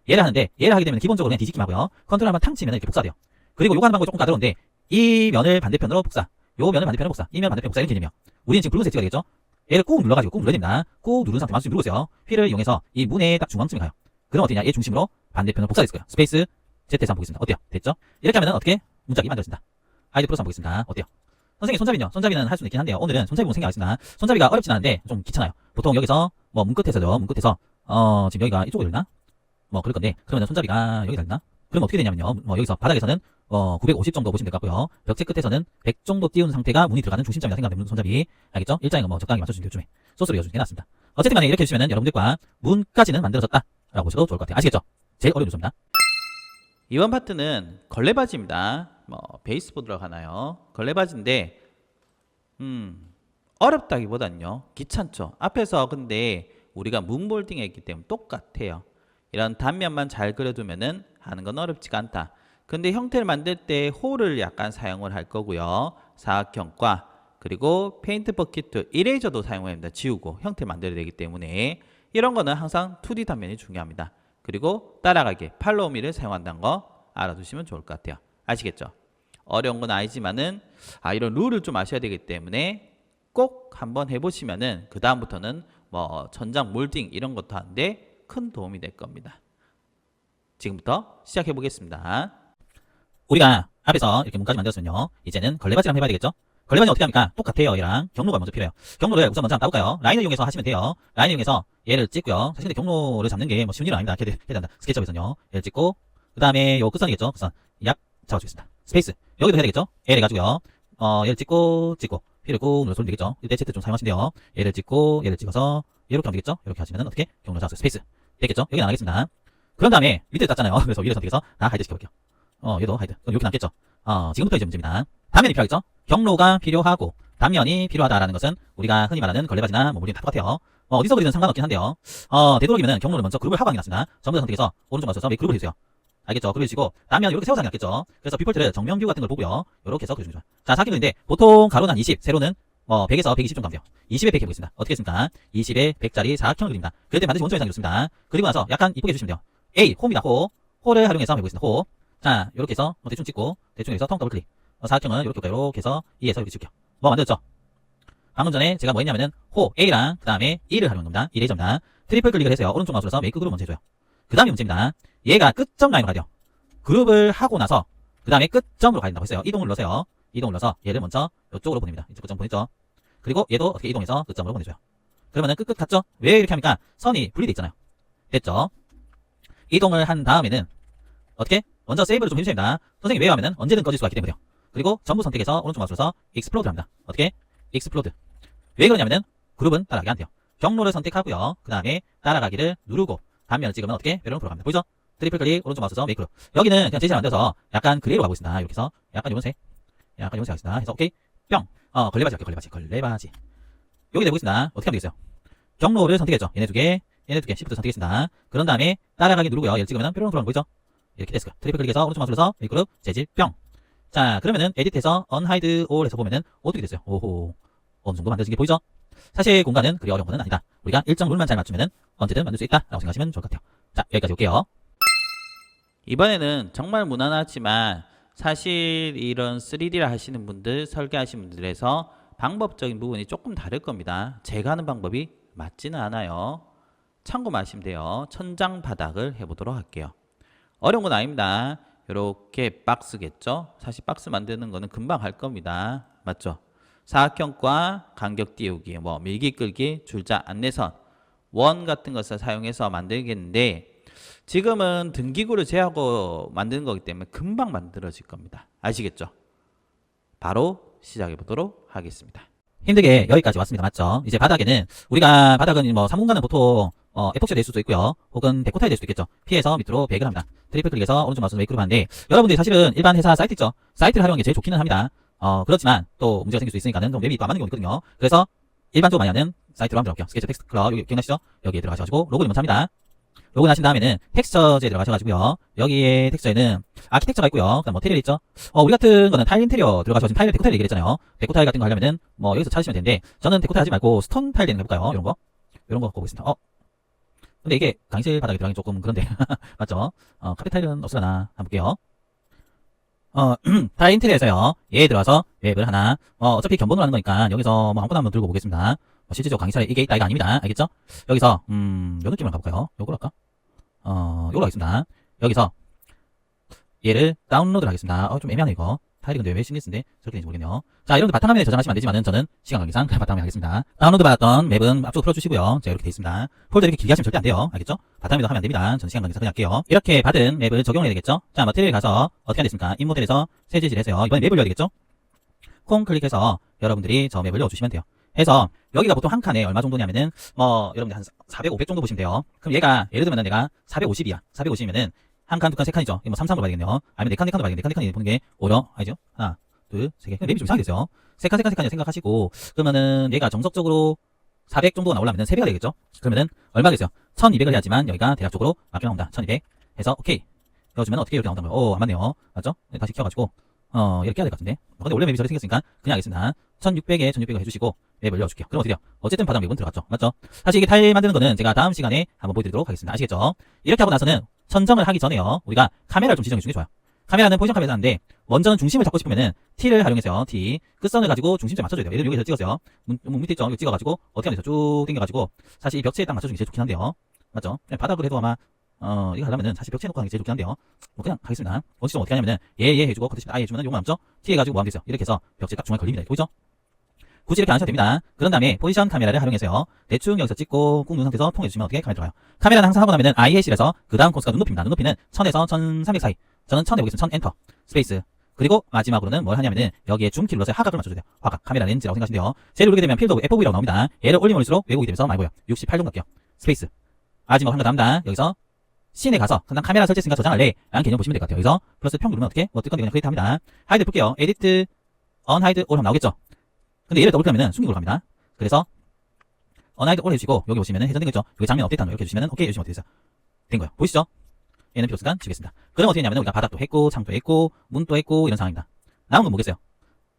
얘를 하는데 얘를 하게 되면 기본적으로 그냥 뒤집기만 하고요. 컨트롤 한번 탕 치면 이렇게 복사돼요. 그리고 요거 하는 방법이 조금 까다로운데 이 면을 반대편으로 복사, 요 면을 반대편으로 복사, 이 면 반대편 복사 이런 개념이요. 우리는 지금 붉은색 찍어야 되겠죠? 얘를 꾹 눌러가지고 꾹 눌러야 됩니다. 꾹 누른 상태 마우스 누르고 있어요. 휠을 이용해서 이 문의 딱 중앙쯤에 가요. 그럼 어떻게 되냐? 얘 중심으로 반대편으로 복사됐을 거예요. 스페이스 Z에서 한번 보겠습니다. 어때요? 됐죠? 이렇게 하면은 어떻게 문짝이 만들어진다. 하이드 플러스 한번 보겠습니다. 어때요? 선생님 손잡이요. 손잡이는 할 수는 있긴 한데요. 오늘은 손잡이 생각하겠습니다. 손잡이가 어렵진 않은데 좀 귀찮아요. 보통 여기서 뭐 문끝에서죠. 문끝에서 지금 여기가 이쪽으로 열나? 뭐 그럴 건데 그러면 손잡이가 여기 달나? 그럼 어떻게 되냐면요. 뭐 여기서 바닥에서는 950 정도 보시면 될 것 같고요. 벽체 끝에서는 100 정도 띄운 상태가 문이 들어가는 중심점이라 생각하면 손잡이. 알겠죠? 일자인 거 적당히 맞춰주시면 요즘에 소스로 이어주게 해놨습니다. 어쨌든 간에 이렇게 해주시면 여러분들과 문까지는 만들어졌다 라고 보셔도 좋을 것 같아요. 아시겠죠? 제일 어려운 요소입니다. 이번 파트는 걸레바지입니다. 베이스보드라고 하나요? 걸레바지인데 어렵다기보단요 귀찮죠. 앞에서 근데 우리가 문몰딩 했기 때문에 똑같아요. 이런 단면만 잘 그려두면은 하는 건 어렵지가 않다. 근데 형태를 만들 때 홀을 약간 사용을 할 거고요. 사각형과 그리고 페인트 버킷 툴, 이레이저도 사용해야 됩니다. 지우고 형태를 만들어야 되기 때문에 이런 거는 항상 2D 단면이 중요합니다. 그리고 따라가기, 팔로우미를 사용한다는 거 알아두시면 좋을 것 같아요. 아시겠죠? 어려운 건 아니지만은 이런 룰을 좀 아셔야 되기 때문에 꼭 한번 해보시면은 그 다음부터는 뭐 전장 몰딩 이런 것도 하는데 큰 도움이 될 겁니다. 지금부터 시작해 보겠습니다. 우리가 앞에서 이렇게 문까지 만들었으면요. 이제는 걸레바지를 한번 해봐야 되겠죠? 걸레바지는 어떻게 합니까? 똑같아요. 얘랑 경로가 먼저 필요해요. 경로를 우선 먼저 한번 따볼까요? 라인을 이용해서 하시면 돼요. 라인을 이용해서 얘를 찍고요. 사실 근데 경로를 잡는 게 뭐 쉬운 일은 아닙니다. 해야 된다. 스케치업에서는요. 얘를 찍고 그 다음에 요 끝선이겠죠? 끝선 얍 잡아주겠습니다. 스페이스 여기도 해야 되겠죠? 얘를 해가지고요. 얘를 찍고 휠을 꾹 눌러서 돌리면 되겠죠? 이때 Z 좀 사용하시면 돼요. 얘를 찍고 얘를 찍어서 이렇게 하면 되겠죠? 이렇게 하시면 어떻게 경로 잡았어요. 스페이스 됐겠죠? 여기는 안 하겠습니다. 그런 다음에 밑에 땄잖아요. 그래서 위를 선택해서 다 하이드 시켜볼게요. 얘도 하이드. 그럼 이렇게 남겠죠? 지금부터 이제 문제입니다. 단면이 필요하겠죠? 경로가 필요하고 단면이 필요하다라는 것은 우리가 흔히 말하는 걸레바지나 뭐 몰딩 다 똑같아요. 어디서 그리든 상관없긴 한데요. 되도록이면은 경로를 먼저 그룹을 하고 하는 게 낫습니다. 전부 다 선택해서 오른쪽 마우스에서 메이크 그룹을 해주세요. 알겠죠? 그룹 해주시고 단면 이렇게 세워서 하는 게 낫겠죠? 그래서 뷰폴트를 정면 뷰 같은 걸 보고요. 이렇게 해서 그려주면 좋아요. 자, 사각형인데 보통 가로는 한 20, 세로는 100에서 120 정도 하면 돼요. 20에 100 해보겠습니다. 어떻게 했습니까? 20에 100짜리 사각형을 그립니다. 그럴 때 반드시 원점 이상이 좋습니다. 그리고 나서 약간 이쁘게 해주시면 돼요. A, 호입니다. 호를 활용해서 해보겠습니다. 호. 자, 이렇게 해서 대충 찍고 대충 해서 턴 더블 클릭. 사각형은 이렇게 볼까요? 이렇게 해서 E에서 이렇게 찍을게요. 만들었죠? 방금 전에 제가 뭐 했냐면은 호 A랑 그 다음에 E를 활용한 겁니다. 이레이저입니다. 트리플 클릭을 해서요. 오른쪽 마우스로서 메이크 그룹 먼저 해줘요. 그 다음이 문제입니다. 얘가 끝점 라인으로 가야 돼요. 그룹을 하고 나서 그 다음에 끝점으로 가야 된다고 했어요. 이동을 눌러서요. 이동을 눌러서 얘를 먼저 이쪽으로 보냅니다. 이쪽 끝점 보냈죠. 그리고 얘도 어떻게 이동해서 끝점으로 보내줘요. 그러면은 끝끝 같죠? 왜 이렇게 합니까? 선이 분리돼 있잖아요. 됐죠? 이동을 한 다음에는 어떻게? 먼저 세이브를 좀 해주셔야 됩니다. 선생님 왜 하면은 언제든 꺼질 수가 있기 때문에요. 그리고 전부 선택해서 오른쪽 마우스로서 익스플로드 합니다. 어떻게? 익스플로드. 왜 그러냐면은 그룹은 따라가기 안 돼요. 경로를 선택하고요. 그 다음에 따라가기를 누르고 단면을 찍으면 어떻게? 뾰로로 돌아갑니다. 보이죠? 트리플 클릭 오른쪽 마우스에서 메이크로. 여기는 그냥 제시를 만들어서 약간 그레이로 가고 있습니다. 이렇게 해서 약간 요런색 하겠습니다. 해서 오케이 뿅. 걸레바지 할게요. 걸레바지. 여기 내보겠습니다. 어떻게 하면 되겠어요? 경로를 선택했죠. 얘네 두 개, Shift 선택했습니다. 그런 다음에 따라가기 누르고요. 얘를 찍으면 뾰로롱 들어오는 거 보이죠? 이렇게 데스크. 트리플 클릭해서 오른쪽 마우스로서 메이크 그룹, 재질, 뿅. 자, 그러면은 에디트에서 unhide all 해서 보면은 어떻게 됐어요? 오호. 어느 정도 만들어진 게 보이죠? 사실 공간은 그리 어려운 거는 아니다. 우리가 일정 룰만 잘 맞추면은 언제든 만들 수 있다라고 생각하시면 좋을 것 같아요. 자, 여기까지 올게요. 이번에는 정말 무난하지만 사실 이런 3D를 하시는 분들, 설계하시는 분들에서 방법적인 부분이 조금 다를 겁니다. 제가 하는 방법이 맞지는 않아요. 참고만 하시면 돼요. 천장 바닥을 해보도록 할게요. 어려운 건 아닙니다. 이렇게 박스겠죠? 사실 박스 만드는 거는 금방 할 겁니다. 맞죠? 사각형과 간격 띄우기, 뭐 밀기 끌기, 줄자 안내선, 원 같은 것을 사용해서 만들겠는데 지금은 등기구를 제하고 만드는 거기 때문에 금방 만들어질 겁니다. 아시겠죠? 바로 시작해 보도록 하겠습니다. 힘들게 여기까지 왔습니다. 맞죠? 이제 바닥에는 우리가 바닥은 뭐 3공간은 보통 에폭시가 될 수도 있고요. 혹은 데코타일 될 수도 있겠죠. 피해서 밑으로 베이크를 합니다. 트리플 클릭해서 오른쪽 마우스 메이크로 하는데 여러분들이 사실은 일반 회사 사이트 있죠. 사이트를 활용하는 게 제일 좋기는 합니다. 그렇지만 또 문제가 생길 수 있으니까는 좀 맵이 또 안 맞는 경우가 있거든요. 그래서 일반적으로 많이 하는 사이트로 한번 들어갈게요. 스케치 텍스트 클럽 여기 기억나시죠? 여기에 들어가셔가지고 로그인 먼저 합니다. 로그인 하신 다음에는 텍스처즈에 들어가셔가지고요. 여기에 텍스처에는 아키텍처가 있고요. 그다음 뭐 테리얼 있죠. 우리 같은 거는 타일 인테리어 들어가셔서 지금 타일 데코타일 얘기했잖아요. 데코타일 같은 거 하려면은 뭐 여기서 찾으시면 되는데 저는 데코타일 하지 말고 스톤 타일 되는 거 해볼까요? 이런 거 갖고 오겠습니다. 근데 이게 강의실 바닥에 들어가기 조금 그런데 맞죠? 카페 타일은 없으려나 한번 볼게요. 타일 인테리어에서요. 얘에 들어가서 웹을 하나 어차피 견본으로 하는 거니까 여기서 뭐 아무거나 한번 들고 보겠습니다. 실질적으로 강의실에 이게 있다 이거 아닙니다. 알겠죠? 여기서 요 느낌으로 가볼까요? 요걸 할까? 요걸로 하겠습니다. 여기서 얘를 다운로드를 하겠습니다. 좀 애매하네 이거. 타일이 근데 왜 CS인데 저렇게 되는지 모르겠네요. 자, 여러분들 바탕화면에 저장하시면 안 되지만은 저는 시간 관계상 그냥 바탕화면에 하겠습니다. 다운로드 받았던 맵은 앞쪽으로 풀어주시고요. 자, 이렇게 되어 있습니다. 폴더 이렇게 길게 하시면 절대 안 돼요. 알겠죠? 바탕화면에도 하면 안 됩니다. 저는 시간 관계상 그냥 할게요. 이렇게 받은 맵을 적용해야 되겠죠? 자, 머티리얼 가서 어떻게 하겠습니까? 인모델에서 새 재질 해서요. 이번에 맵을 넣어야 되겠죠? 콩 클릭해서 여러분들이 저 맵을 넣어주시면 돼요. 해서 여기가 보통 한 칸에 얼마 정도냐면은 뭐 여러분들 한 400, 500 정도 보시면 돼요. 그럼 얘가 예를 들면 내가 450이야. 450이면은 한 칸, 두 칸, 세 칸이죠. 이거 뭐 3, 3으로 봐야 되겠네요. 아니면 네 칸, 네 칸도 봐야 되겠네. 네 칸, 네 칸이 보는 게 오히려 아니죠? 하나, 둘, 세 개. 맵이 좀 이상하게 됐어요. 세 칸, 세 칸, 세 칸이 생각하시고 그러면은 얘가 정석적으로 400 정도가 나오려면 3배가 되겠죠? 그러면은 얼마 되겠어요? 1200을 해야지만 여기가 대략적으로 맞게 나온다. 1200 해서 오케이. 넣어주면 어떻게 이렇게 나온다는 거예요? 안 맞네요. 맞죠? 네, 다시 키워가지고 이렇게 해야 될 것 같은데. 근데 원래 맵이 저렇게 생겼으니까 그냥 하겠습니다. 1600에 1600을 해주시고 맵을 열어줄게요. 그럼 어떻게 돼요? 어쨌든 바닥 맵은 들어갔죠. 맞죠? 사실 이게 타일 만드는 거는 제가 다음 시간에 한번 보여드리도록 하겠습니다. 아시겠죠? 이렇게 하고 나서는 선정을 하기 전에요. 우리가 카메라를 좀 지정해 주는 게 좋아요. 카메라는 포지션 카메라인데 먼저는 중심을 잡고 싶으면은 T를 활용해서요. T 끝선을 가지고 중심점 맞춰줘야 돼요. 예를 들면 여기서 찍었어요. 밑에 있죠? 여기 찍어가지고 어떻게 하면 되죠? 쭉 당겨가지고 사실 이 벽체에 딱 맞춰주는 게 제일 좋긴 한데요. 맞죠? 그냥 바닥으로 해도 아마 이거 하려면은 사실 벽체에 놓고 하는 게 제일 좋긴 한데요. 뭐 그냥 가겠습니다. 원칙적으로 어떻게 하냐면은 얘 해주고 컨텐츠 아예 해주면은 요거 남죠? T 해가지고 뭐 하면 되죠? 이렇게 해서 벽체에 딱 중앙에 걸립니다. 보이죠? 굳이 이렇게 안 하셔도 됩니다. 그런 다음에 포지션 카메라를 활용해서요. 대충 여기서 찍고 꾹 누른 상태에서 통해주시면 어떻게 카메라 들어가요. 카메라는 항상 하고 나면은 IH에서 그 다음 코스가 눈높이입니다. 눈높이는 1000에서 1300 사이. 저는 1000에 보겠습니다. 1000 엔터 스페이스. 그리고 마지막으로는 뭘 하냐면은 여기에 줌키를 눌러서 화각을 맞춰줘야 돼요. 화각 카메라 렌즈라고 생각하시면 돼요. 쟤를 누르게 되면 필드 오브 FOV라고 나옵니다. 얘를 올리면 올릴수록 왜곡이 되면서 많이 보여요. 68 정도 할게요. 스페이스. 마지막 한 거 나옵니다. 여기서 씬에 가서 그냥 카메라 설정했으니까 저장할래 라는 개념 보시면 될 것 같아요. 여기서 플러스 평 누르면 어떻게? 뭐 뜰 건데 그냥 크리에이트 합니다. 하이드 볼게요. 에디트 언하이드 올 하면 나오겠죠. 근데 얘를 더블클릭하면 숨기고 갑니다. 그래서 언하이드 올 해주시고 여기 보시면은 해전된 거 있죠. 여기 장면 업데이트 하는 거 이렇게 해주시면은 오케이 해주시면 어떻게 됐어요? 된 거예요. 보이시죠? 얘는 필요 없으니까 지우겠습니다. 그럼 어떻게 했냐면 우리가 바닥도 했고 창도 했고 문도 했고 이런 상황입니다. 남은 건 뭐겠어요?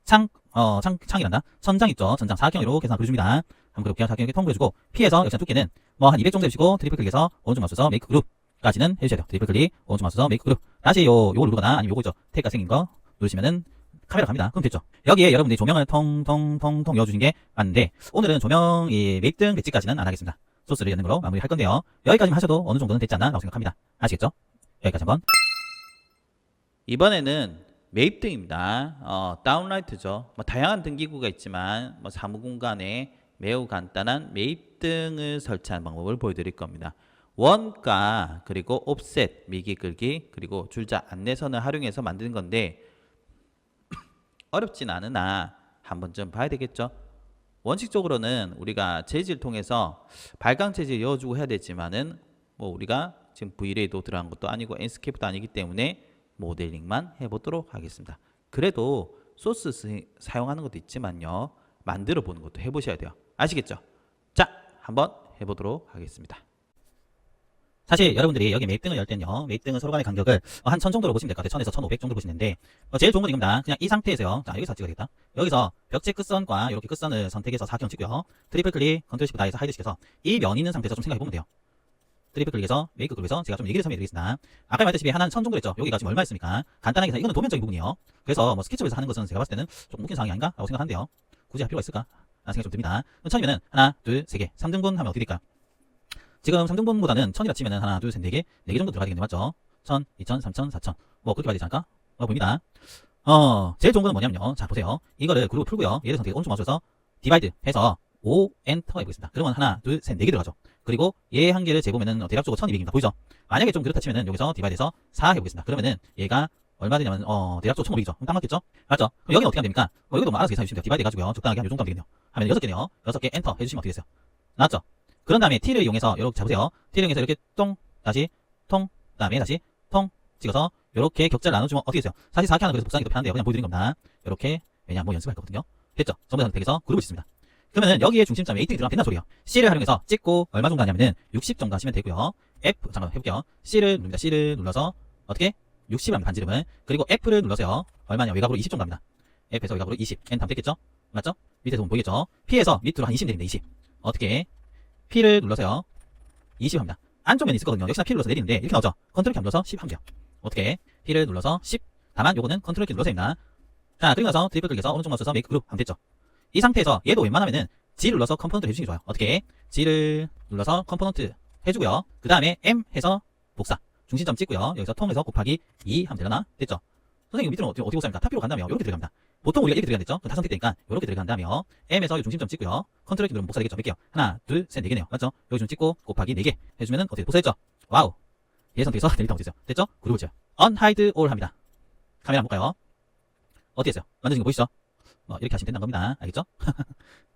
창이란다. 천장 있죠. 천장 사각형으로 계산 보여줍니다. 한번 그렇게 사각형 이렇게 통보해주고 피해서 역시 두께는 뭐 한 200 정도 해주시고 트리플 클릭해서 오른쪽 마우스에서 메이크 그룹까지는 해주셔야 돼요. 트리플 클릭 오른쪽 마우스에서 메이크 그룹 다시 요거 누르거나 아니면 요거 있죠. 태그가 생긴 거 누르시면은 카메라 갑니다. 그럼 됐죠. 여기에 여러분들이 조명을 통통통통 이어주신 게 맞는데 오늘은 조명 이 맵등 배치까지는 안 하겠습니다. 소스를 여는 걸로 마무리할 건데요. 여기까지만 하셔도 어느 정도는 됐지 않나 라고 생각합니다. 아시겠죠? 여기까지 한번. 이번에는 매입등입니다. 다운라이트죠. 뭐 다양한 등기구가 있지만 뭐 사무공간에 매우 간단한 매입등을 설치하는 방법을 보여드릴 겁니다. 원가 그리고 옵셋 미기 끌기 그리고 줄자 안내선을 활용해서 만드는 건데 어렵진 않으나 한 번쯤 봐야 되겠죠. 원칙적으로는 우리가 재질 통해서 발광 재질 이어주고 해야 되지만은 뭐 우리가 지금 V레이도 들어간 것도 아니고 엔스케이프도 아니기 때문에 모델링만 해보도록 하겠습니다. 그래도 소스 사용하는 것도 있지만요. 만들어 보는 것도 해보셔야 돼요. 아시겠죠? 자, 한번 해보도록 하겠습니다. 사실 여러분들이 여기 매입 등을 열 때는요, 매입 등은 서로 간의 간격을 한 1000 정도로 보시면 될 것 같아요. 1000에서 1500 정도 보시는데, 제일 좋은 건 이겁니다. 그냥 이 상태에서요. 자, 여기서 찍어야 되겠다. 여기서 벽체 끝선과 이렇게 끝선을 선택해서 사각형 찍고요. 트리플 클릭, 컨트롤 시프트 다해서 하이드 시켜서 이 면 있는 상태에서 좀 생각해 보면 돼요. 트리플 클릭해서 메이크 그룹에서 제가 좀 얘기를 설명해 드리겠습니다. 아까 말했다시피 하나는 1000 정도 했죠. 여기가 지금 얼마 있습니까? 간단하게 해서 이거는 도면적인 부분이에요. 그래서 뭐 스케치업에서 하는 것은 제가 봤을 때는 좀 웃긴 상황이 아닌가? 라고 생각하는데요. 굳이 할 필요가 있을까? 라는 생각이 좀 듭니다. 1000이면은 하나, 둘, 세 개. 3등분 하면 어떻게 될까요? 지금 3등분보다는 1000이라 치면은 하나, 둘, 셋, 네 개, 4개 정도 들어가야 되겠네, 맞죠? 1000, 2000, 3000, 4000. 뭐, 그렇게 봐야 되지 않을까? 보입니다. 제일 좋은 거는 뭐냐면요. 자, 보세요. 이거를 그룹 풀고요. 얘를 선택해 오른쪽 마우스에서 디바이드 해서 5 엔터 해보겠습니다. 그러면 하나, 둘, 셋, 4개 들어가죠. 그리고 얘 한 개를 재보면은 대략적으로 1200입니다. 보이죠? 만약에 좀 그렇다 치면은 여기서 디바이드해서 4 해보겠습니다. 그러면은 얘가 얼마 되냐면, 대략적으로 1500이죠. 딱 맞겠죠? 맞죠? 그럼 여기는 어떻게 하면 됩니까? 여기도 뭐 알아서 계산해 주시면 돼요. 디바이드 해가지고요. 적당하게 한 요 정도 하면 되겠네요. 하면 6개네요. 6개 엔터 해주시면 어떻게 됐어요? 나왔죠? 그런 다음에 T를 이용해서 이렇게 잡으세요. T를 이용해서 이렇게 똥, 다시 통, 다음에 다시 통 찍어서 이렇게 격자를 나눠주면 어떻게 돼요? 사실 4개 하나 그래서 복사하기 더 편한데요. 그냥 보여드린 겁니다. 이렇게 왜냐 뭐 연습할 거거든요. 됐죠? 전부 다 선택해서 그룹을 짓습니다. 그러면은 여기에 중심점에 A등이 들어가면 된다는 소리예요. C를 활용해서 찍고 얼마 정도 하냐면은 60 정도 하시면 되고요. F 잠깐 해볼게요. C를 누릅니다. C를 눌러서 어떻게 60을 합니다. 반지름은. 그리고 F를 눌러서요. 얼마냐 외곽으로 20 정도 합니다. F에서 외곽으로 20. N 하면 됐겠죠? 맞죠? 밑에서 보면 보이겠죠? P에서 밑으로 한 20 내립니다. 20. 어떻게? P를 눌러서요. 20 합니다. 안쪽 면이 있을 거거든요. 역시나 P를 눌러서 내리는데 이렇게 나오죠. 컨트롤 키 눌러서 10 하면 돼요. 어떻게? P를 눌러서 10. 다만 요거는 컨트롤 키 눌러서 입니다. 자, 그리고 나서 트리플 클릭해서 오른쪽 마우스에서 메이크 그룹 하면 됐죠. 이 상태에서 얘도 웬만하면은 G 눌러서 컴포넌트 해주시는 게 좋아요. 어떻게? G를 눌러서 컴포넌트 해주고요. 그 다음에 M 해서 복사. 중심점 찍고요. 여기서 통해서 곱하기 2 하면 되려나? 됐죠? 선생님 밑으로 어떻게 복사합니까? 탑 P로 간다며 이렇게 들어갑니다. 보통 우리가 이렇게 들어간댔죠? 다 선택되니까 이렇게 들어간다며 M에서 이 중심점 찍고요. 컨트롤 키 누르면 복사 되겠죠? 몇 개요? 하나, 둘, 셋, 4개네요. 맞죠? 여기 좀 찍고 곱하기 4개 해주면은 어떻게 복사했죠? 와우. 얘 선택해서 델리트 하면 되죠? 됐죠? 그룹을 지어요. unhide all 합니다. 카메라 한번 볼까요? 어떻게 했어요? 만드신 거 보이시죠? 뭐 이렇게 하시면 된다는 겁니다. 알겠죠?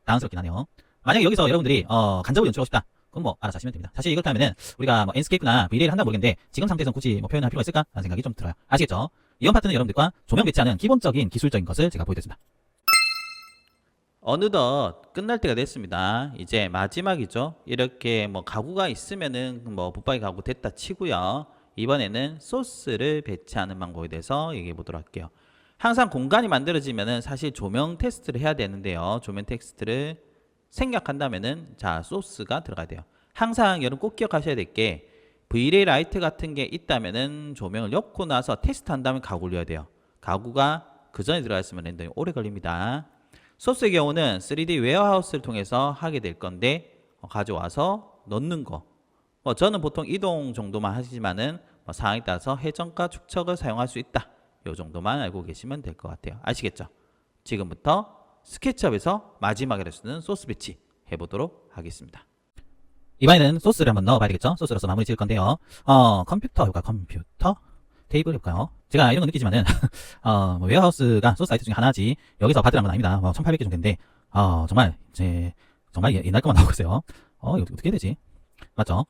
당황스럽긴 하네요. 만약에 여기서 여러분들이 간접으로 연출하고 싶다. 그럼 뭐 알아서 하시면 됩니다. 사실 이렇게 하면은 우리가 뭐 엔스케이프나 V-Ray를 한다 모르겠는데 지금 상태에서는 굳이 뭐 표현할 필요가 있을까? 라는 생각이 좀 들어요. 아시겠죠? 이번 파트는 여러분들과 조명 배치하는 기본적인 기술적인 것을 제가 보여드렸습니다. 어느덧 끝날 때가 됐습니다. 이제 마지막이죠. 이렇게 뭐 가구가 있으면은 뭐 붙박이 가구 됐다 치고요. 이번에는 소스를 배치하는 방법에 대해서 얘기해 보도록 할게요. 항상 공간이 만들어지면은 사실 조명 테스트를 해야 되는데요. 조명 테스트를 생략한다면은 자 소스가 들어가야 돼요. 항상 여러분 꼭 기억하셔야 될 게 V-Ray 라이트 같은 게 있다면은 조명을 엮고 나서 테스트한 다음에 가구를 넣어야 돼요. 가구가 그 전에 들어가 있으면 렌더링 오래 걸립니다. 소스의 경우는 3D 웨어하우스를 통해서 하게 될 건데 가져와서 넣는 거. 저는 보통 이동 정도만 하시지만은 상황에 따라서 회전과 축척을 사용할 수 있다. 이 정도만 알고 계시면 될 것 같아요. 아시겠죠? 지금부터 스케치업에서 마지막에 쓰는 소스 배치 해보도록 하겠습니다. 이번에는 소스를 한번 넣어봐야 되겠죠? 소스로서 마무리 지을 건데요. 컴퓨터 해볼까요? 컴퓨터? 테이블 해볼까요? 제가 이런 거 느끼지만은, 뭐 웨어하우스가 소스 사이트 중에 하나지, 여기서 받으란 건 아닙니다. 1800개 정도 되는데, 정말, 정말 옛날 것만 나오고 있어요. 이거 어떻게 해야 되지? 맞죠?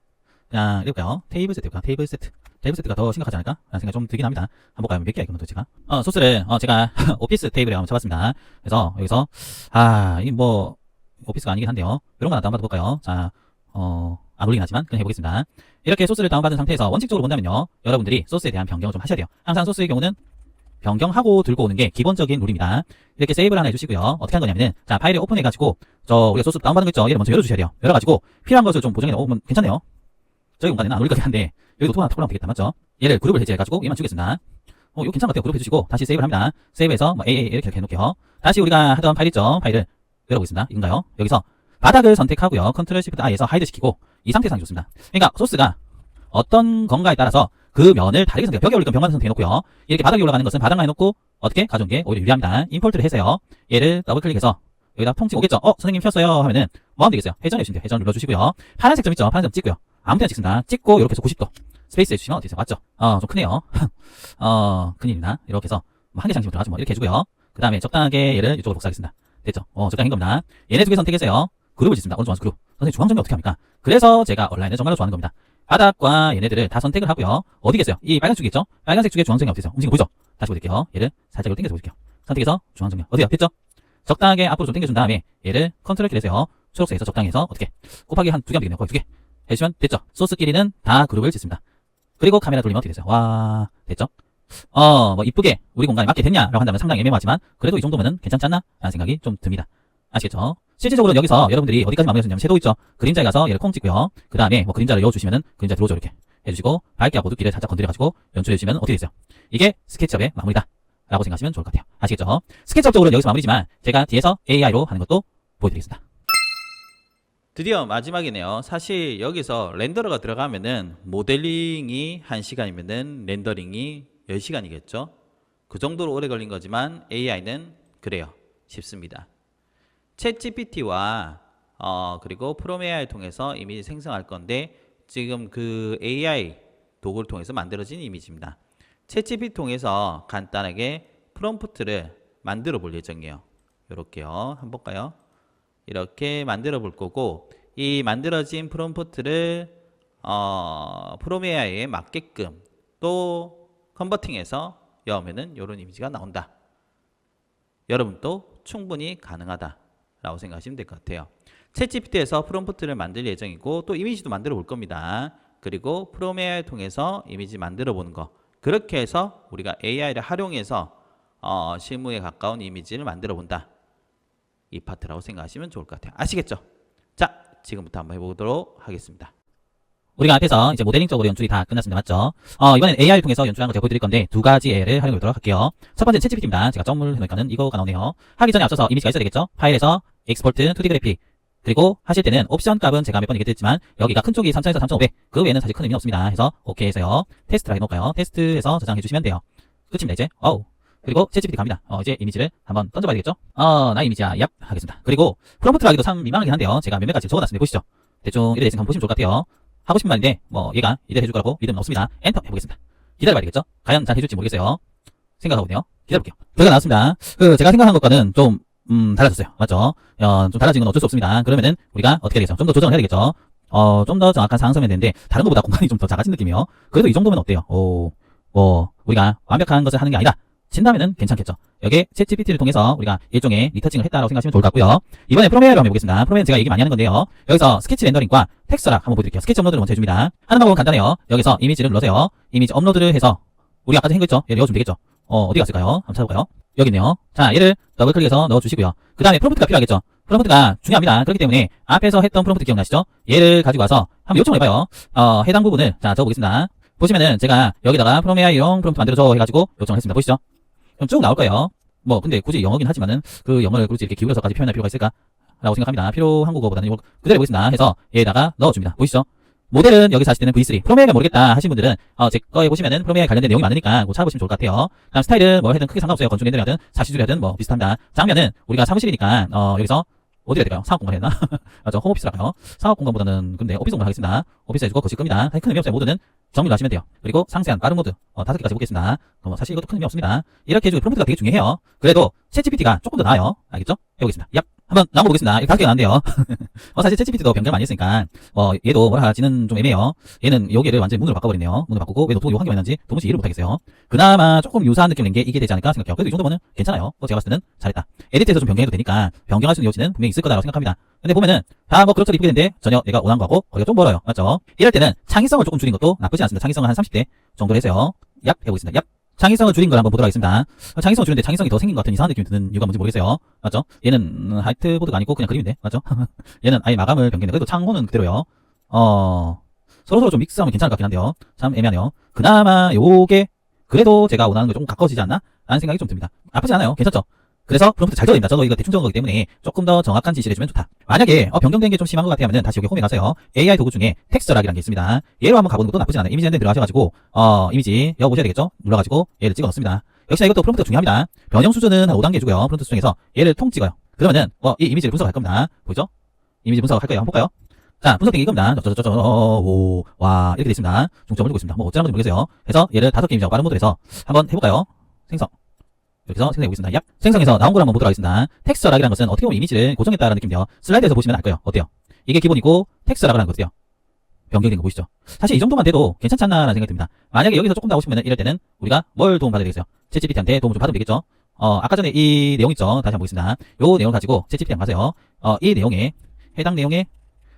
그냥, 이럴까요? 테이블 세트 해볼까요? 테이블 세트. 테이블 세트가 더 심각하지 않을까? 라는 생각이 좀 들긴 합니다. 한번 볼까요? 몇 개야, 이거는 도대체가? 소스를, 제가, 오피스 테이블에 한번 쳐봤습니다. 그래서, 여기서, 이게 뭐, 오피스가 아니긴 한데요. 이런 거 하나 다운받아 볼까요? 자, 안 올리긴 하지만, 그냥 해보겠습니다. 이렇게 소스를 다운받은 상태에서 원칙적으로 본다면요. 여러분들이 소스에 대한 변경을 좀 하셔야 돼요. 항상 소스의 경우는 변경하고 들고 오는 게 기본적인 룰입니다. 이렇게 세이브를 하나 해주시고요. 어떻게 한 거냐면은, 자, 파일을 오픈해가지고, 우리가 소스 다운받은 거 있죠? 얘를 먼저 열어주셔야 돼요. 열어가지고, 필요한 것을 좀 보정해 놓으면 괜찮네요. 저희 공간에는 안 올릴 것 같긴 한데, 여기도 또 하나 털어놓으면 되겠다. 맞죠? 얘를 그룹을 해제해가지고, 얘만 주겠습니다. 이거 괜찮은 것 같아요. 그룹 해주시고, 다시 세이브를 합니다. 세이브해서, AA 이렇게 해놓을게요. 다시 우리가 하던 파일 있죠? 파일을 열어보겠습니다. 이건가요? 여기서, 바닥을 선택하고요. 컨트롤 시프트 I에서 하이드 시키고, 이 상태에서 하는 게 좋습니다. 그러니까, 소스가 어떤 건가에 따라서 그 면을 다르게 선택해요. 벽에 올릴 건 벽만 선택해놓고요. 이렇게 바닥에 올라가는 것은 바닥만 해놓고, 어떻게? 가져온 게 오히려 유리합니다. 임포트를 해서요. 얘를 더블 클릭해서, 여기다 통칭 오겠죠? 선생님 폈어요. 하면은, 뭐 하면 되겠어요? 회전해 주시면 돼요. 회전 눌러주시고요. 파란색 점 있죠? 파란색 점 찍고요. 아무 데나 찍습니다. 찍고, 이렇게 해서 90도. 스페이스 해주시면 어떻게 돼요? 맞죠? 좀 크네요. 큰일입니다. 이렇게 해서, 한 개 장식으로 들어가죠. 이렇게 해주고요. 그 다음에 적당하게 얘를 이쪽으로 복사하겠습니다. 됐죠? 적당한 겁니다. 얘네 두 개 선택해서요. 그룹을 짓습니다. 오른쪽 마우스 그룹. 선생님 중앙점이 어떻게 합니까? 그래서 제가 온라인을 정말로 좋아하는 겁니다. 바닥과 얘네들을 다 선택을 하고요. 어디 계세요? 이 빨간 축이 있죠? 빨간색 축에 중앙점이 어디 있어요? 움직이고 보이죠? 다시 보여드릴게요. 얘를 살짝 당겨서 보여드릴게요. 선택해서 중앙점이 어디요? 됐죠? 적당하게 앞으로 좀 당겨준 다음에 얘를 컨트롤 키를 해서요. 초록색에서 적당히 해서 어떻게 곱하기 한 2개 하면 되겠네요. 거의 2개 해주시면 됐죠. 소스끼리는 다 그룹을 짓습니다. 그리고 카메라 돌리면 어떻게 되세요? 와, 됐죠? 뭐 이쁘게 우리 공간에 맞게 됐냐라고 한다면 상당히 애매하지만 그래도 이 정도면은 괜찮지 않나? 라는 생각이 좀 듭니다. 아시겠죠? 실질적으로는 여기서 여러분들이 어디까지 마무리하셨냐면 섀도우 있죠? 그림자에 가서 얘를 콩 찍고요. 그 다음에 뭐 그림자를 넣어주시면은 그림자 들어오죠. 이렇게 해주시고 밝게 하고 두께를 살짝 건드려가지고 연출해주시면 어떻게 되세요? 이게 스케치업의 마무리다 라고 생각하시면 좋을 것 같아요. 아시겠죠? 스케치업적으로는 여기서 마무리지만 제가 뒤에서 AI로 하는 것도 보여드리겠습니다. 드디어 마지막이네요. 사실 여기서 렌더러가 들어가면은 모델링이 1시간이면은 렌더링이 10시간이겠죠. 그 정도로 오래 걸린 거지만 AI는 그래요. 쉽습니다. 챗 GPT와 그리고 프롬 AI를 통해서 이미지 생성할 건데 지금 그 AI 도구를 통해서 만들어진 이미지입니다. 챗 GPT 통해서 간단하게 프롬프트를 만들어 볼 예정이에요. 이렇게요. 한번 볼까요? 이렇게 만들어 볼 거고 이 만들어진 프롬프트를 프롬 AI에 맞게끔 또 컨버팅해서 여으면은 이런 이미지가 나온다. 여러분도 충분히 가능하다 라고 생각하시면 될 것 같아요. 챗GPT에서 프롬프트를 만들 예정이고 또 이미지도 만들어 볼 겁니다. 그리고 프롬 AI를 통해서 이미지 만들어 보는 거, 그렇게 해서 우리가 AI를 활용해서 실무에 가까운 이미지를 만들어 본다. 이 파트라고 생각하시면 좋을 것 같아요. 아시겠죠? 자, 지금부터 한번 해보도록 하겠습니다. 우리가 앞에서 이제 모델링적으로 연출이 다 끝났습니다. 맞죠? 이번엔 AI를 통해서 연출하는 걸 제가 보여드릴 건데 두 가지 AI를 활용해 보도록 할게요. 첫 번째 챗GPT입니다. 제가 점을 해놓으니까는 이거가 나오네요. 하기 전에 앞서서 이미지가 있어야 되겠죠? 파일에서 익스포트 2D 그래픽, 그리고 하실 때는 옵션 값은 제가 몇 번 얘기했지만 여기가 큰 쪽이 3000에서 3500, 그 외에는 사실 큰 의미 없습니다. 해서 오케이 해서요. 테스트를 해놓을까요? 테스트해서 저장해 주시면 돼요. 끝입니다 이제. 그리고 챗GPT 갑니다. 이제 이미지를 한번 던져봐야 되겠죠? 나 이미지야. 얍 하겠습니다. 그리고 프롬프트를 하기도 참 민망하긴 한데요. 제가 몇몇 가지 적어놨습니다. 보시죠. 대충 이래 대충 한번 보시면 좋을 것 같아요. 하고 싶은 말인데 뭐 얘가 이대로 해줄 거라고 믿음은 없습니다. 엔터 해보겠습니다. 기다려봐야 되겠죠? 과연 잘 해줄지 모르겠어요. 생각하고 있네요. 기다려볼게요. 결과 나왔습니다. 제가 생각한 것과는 좀 달라졌어요. 맞죠? 좀 달라진 건 어쩔 수 없습니다. 그러면은 우리가 어떻게 되겠죠? 좀 더 조정을 해야 되겠죠? 좀 더 정확한 상황성이 되는데 다른 것보다 공간이 좀 더 작아진 느낌이에요. 그래도 이 정도면 어때요? 우리가 완벽한 것을 하는 게 아니다 친다면은 괜찮겠죠. 여기에 챗GPT를 통해서 우리가 일종의 리터칭을 했다라고 생각하시면 좋을 것 같고요. 이번에 프롬 AI로 한번 해보겠습니다. 프롬 AI는 제가 얘기 많이 하는 건데요. 여기서 스케치 렌더링과 텍스처락 한번 보여드릴게요. 스케치 업로드를 먼저 해줍니다. 하는 방법은 간단해요. 여기서 이미지를 눌러서요. 이미지 업로드를 해서 우리가 아까 한 거 있죠? 얘를 넣어주면 되겠죠. 어디 갔을까요? 한번 찾아볼까요? 여기 있네요. 자, 얘를 더블 클릭해서 넣어주시고요. 그 다음에 프롬프트가 필요하겠죠. 프롬프트가 중요합니다. 그렇기 때문에 앞에서 했던 프롬프트 기억나시죠? 얘를 가지고 와서 한번 요청을 해봐요. 해당 부분을 자 적어보겠습니다. 보시면은 제가 여기다가 프롬 AI용 프롬프트 만들어줘 해가지고 요청을 했습니다. 보시죠? 그럼 쭉 나올 거예요. 근데 굳이 영어긴 하지만은 그 영어를 굳이 이렇게 기울여서까지 표현할 필요가 있을까? 라고 생각합니다. 필요 한국어보다는 이걸 그대로 해보겠습니다. 해서 얘에다가 넣어줍니다. 보이시죠? 모델은 여기서 하실 때는 V3. 프롬 AI가 모르겠다 하신 분들은 제 거에 보시면은 프롬 AI 관련된 내용이 많으니까 그거 찾아보시면 좋을 것 같아요. 다음 스타일은 뭐 해든 크게 상관없어요. 건축 렌더링 하든 사시줄이 하든 뭐 비슷합니다. 장면은 우리가 사무실이니까 여기서 어디가 될까요? 사업공간 했나? 맞죠? 홈오피스라고요. 사업공간보다는 근데 오피스 공간 하겠습니다. 오피스 해주고 거실 겁니다. 사실 큰 의미 없어요. 모드는 정리를 하시면 돼요. 그리고 상세한 빠른 모드 5개까지 보겠습니다. 사실 이것도 큰 의미 없습니다. 이렇게 해주고 프롬프트가 되게 중요해요. 그래도 챗GPT가 조금 더 나아요. 알겠죠? 해보겠습니다. 얍! 한번 나온 거 보겠습니다. 이거 5개가 나왔는데요. 사실 챗GPT도 변경 많이 했으니까 얘도 뭐라 하지는 좀 애매해요. 얘는 여기를 완전히 문으로 바꿔버리네요. 문을 바꾸고 왜 노트북이 한 개만 있는지 도무지 이해를 못하겠어요. 그나마 조금 유사한 느낌 낸 게 이게 되지 않을까 생각해요. 그래도 이 정도면은 괜찮아요. 제가 봤을 때는 잘했다. 에디트에서 좀 변경해도 되니까 변경할 수 있는 여지는 분명히 있을 거다라고 생각합니다. 근데 보면은 다 그럭저럭 이쁘게 되는데 전혀 얘가 원한 거하고 거리가 좀 멀어요. 맞죠? 이럴 때는 창의성을 조금 줄인 것도 나쁘지 않습니다. 창의성을 한 30대 정도로 해서요. 얍! 해보겠습니다. 얍! 창의성을 줄인 걸 한번 보도록 하겠습니다. 창의성을 줄이는데 창의성이 더 생긴 것 같은 이상한 느낌이 드는 이유가 뭔지 모르겠어요. 맞죠? 얘는 화이트보드가 아니고 그냥 그림인데, 맞죠? 얘는 아예 마감을 변경했는데, 그래도 창호는 그대로요. 서로서로 좀 믹스하면 괜찮을 것 같긴 한데요. 참 애매하네요. 그나마 요게, 그래도 제가 원하는 게 조금 가까워지지 않나? 라는 생각이 좀 듭니다. 아프지 않아요. 괜찮죠? 그래서 프롬프트 잘 적어입니다. 저도 이거 대충 적은 거기 때문에 조금 더 정확한 지시를 해주면 좋다. 만약에 변경된 게 좀 심한 것 같아 하면 다시 여기 홈에 가서요. AI 도구 중에 텍스처락이라는 게 있습니다. 얘로 한번 가보는 것도 나쁘지 않아요. 이미지 랜드 들어가셔가지고 이미지 여보셔야 되겠죠? 눌러가지고 얘를 찍어 넣습니다. 역시나 이것도 프롬프트가 중요합니다. 변형 수준은 한 5단계 주고요. 프롬프트 수준에서 얘를 통 찍어요. 그러면은 이 이미지를 분석할 겁니다. 보이죠? 이미지 분석할 거예요. 한번 볼까요? 자, 분석된 이겁니다. 와, 이렇게 됐습니다. 중점을 두고 있습니다. 어쩌는지 모르겠어요. 그래서 얘를 5개 이미지하고 빠른 모드로 해서 한번 해볼까요? 생성. 이렇게 해서 생성해보겠습니다. 얍! 생성해서 나온 걸 한번 보도록 하겠습니다. 텍스처락이라는 것은 어떻게 보면 이미지를 고정했다라는 느낌이요. 슬라이드에서 보시면 알 거예요. 어때요? 이게 기본이고 텍스처락이라는 거 어때요? 변경된 거 보이시죠? 사실 이 정도만 돼도 괜찮지 않나라는 생각이 듭니다. 만약에 여기서 조금 더 하고 싶으면 이럴 때는 우리가 뭘 도움받아야 되겠어요? 챗GPT한테 도움 좀 받으면 되겠죠? 아까 전에 이 내용 있죠? 다시 한번 보겠습니다. 요 내용을 가지고 챗GPT한테 가세요. 이 내용에 해당 내용의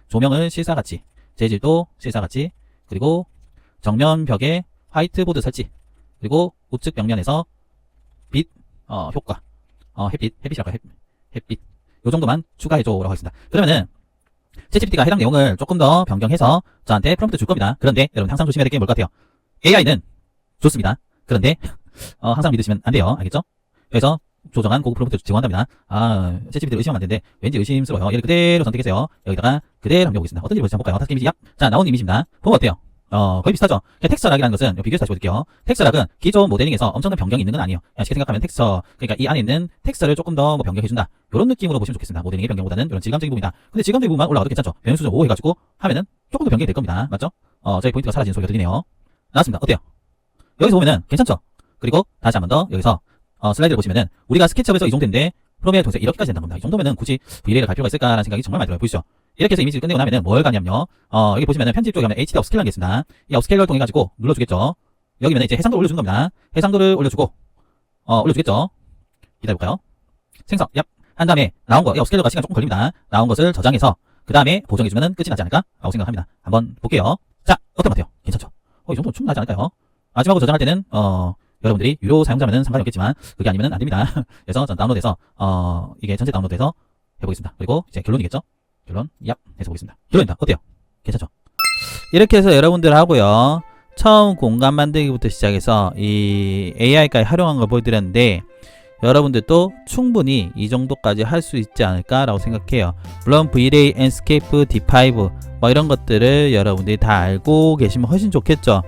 조명을 실사같이, 재질도 실사같이, 그리고 정면 벽에 화이트보드 설치, 그리고 우측 벽면에서 빛 효과, 햇빛이라고 햇빛 요 정도만 추가해줘라고 하겠습니다. 그러면은 챗GPT가 해당 내용을 조금 더 변경해서 저한테 프롬프트 줄 겁니다. 그런데 여러분 항상 조심해야 될 게 뭘 것 같아요? AI는 좋습니다. 그런데 항상 믿으시면 안 돼요. 알겠죠? 그래서 조정한 고급 프롬프트 제공한답니다. 챗GPT를 의심하면 안 되는데 왠지 의심스러워요. 얘를 그대로 선택했어요. 여기다가 그대로 합류하고 있습니다. 어떤지 보시죠. 한번 볼까요? 타스크 이미지 약. 자, 나온 이미지입니다. 보면 어때요? 거의 비슷하죠? 텍스처락이라는 것은 비교해서 다시 보여드릴게요. 텍스처락은 기존 모델링에서 엄청난 변경이 있는 건 아니에요. 쉽게 생각하면 텍스처, 그러니까 이 안에 있는 텍스처를 조금 더 변경해준다. 이런 느낌으로 보시면 좋겠습니다. 모델링의 변경보다는 이런 질감적인 부분이다. 근데 질감적인 부분만 올라가도 괜찮죠? 변형 수준 5 해가지고 하면은 조금 더 변경이 될 겁니다. 맞죠? 저희 포인트가 사라지는 소리가 들리네요. 나왔습니다. 어때요? 여기서 보면은 괜찮죠? 그리고 다시 한 번 더 여기서 슬라이드를 보시면은 우리가 스케치업에서 이 정도인데 프로미어 동작 이렇게까지 된다는 겁니다. 이 정도면은 굳이 V-Ray를 갈 필요가 있을까라는 생각이 정말 많이 들어요. 보시죠. 이렇게 해서 이미지를 끝내고 나면은 뭘 가냐면요. 여기 보시면은 편집 쪽에 하면 HD 업스케일이라는 게 있습니다. 이 업스케일을 통해 가지고 눌러주겠죠. 여기면 이제 해상도를 올려주는 겁니다. 해상도를 올려주고, 올려주겠죠. 기다려볼까요? 생성, 한 다음에 나온 거, 이 업스케일러가 시간 조금 걸립니다. 나온 것을 저장해서, 그 다음에 보정해주면은 끝이 나지 않을까? 라고 생각합니다. 한번 볼게요. 자, 어떤 것 같아요? 괜찮죠? 이 정도는 충분하지 않을까요? 마지막으로 저장할 때는, 여러분들이 유료 사용자면은 상관이 없겠지만, 그게 아니면은 안 됩니다. 그래서 전 다운로드해서, 이게 전체 다운로드해서 해보겠습니다. 그리고 이제 결론이겠죠? 결론, 해서 보겠습니다. 결론입니다. 어때요? 괜찮죠? 이렇게 해서 여러분들 하고요. 처음 공간 만들기부터 시작해서 이 AI까지 활용한 걸 보여드렸는데 여러분들도 충분히 이 정도까지 할 수 있지 않을까라고 생각해요. 물론 V-Ray, Enscape, D5 뭐 이런 것들을 여러분들이 다 알고 계시면 훨씬 좋겠죠.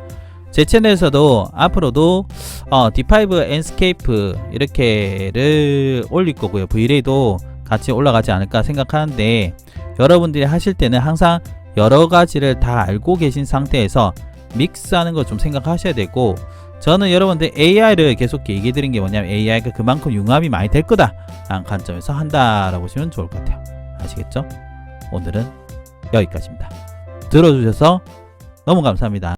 제 채널에서도 앞으로도 D5, Enscape 이렇게를 올릴 거고요. V-Ray도 같이 올라가지 않을까 생각하는데 여러분들이 하실 때는 항상 여러 가지를 다 알고 계신 상태에서 믹스하는 거 좀 생각하셔야 되고, 저는 여러분들 AI를 계속 얘기해 드린 게 뭐냐면 AI가 그만큼 융합이 많이 될 거다 라는 관점에서 한다라고 보시면 좋을 것 같아요. 아시겠죠? 오늘은 여기까지입니다. 들어주셔서 너무 감사합니다.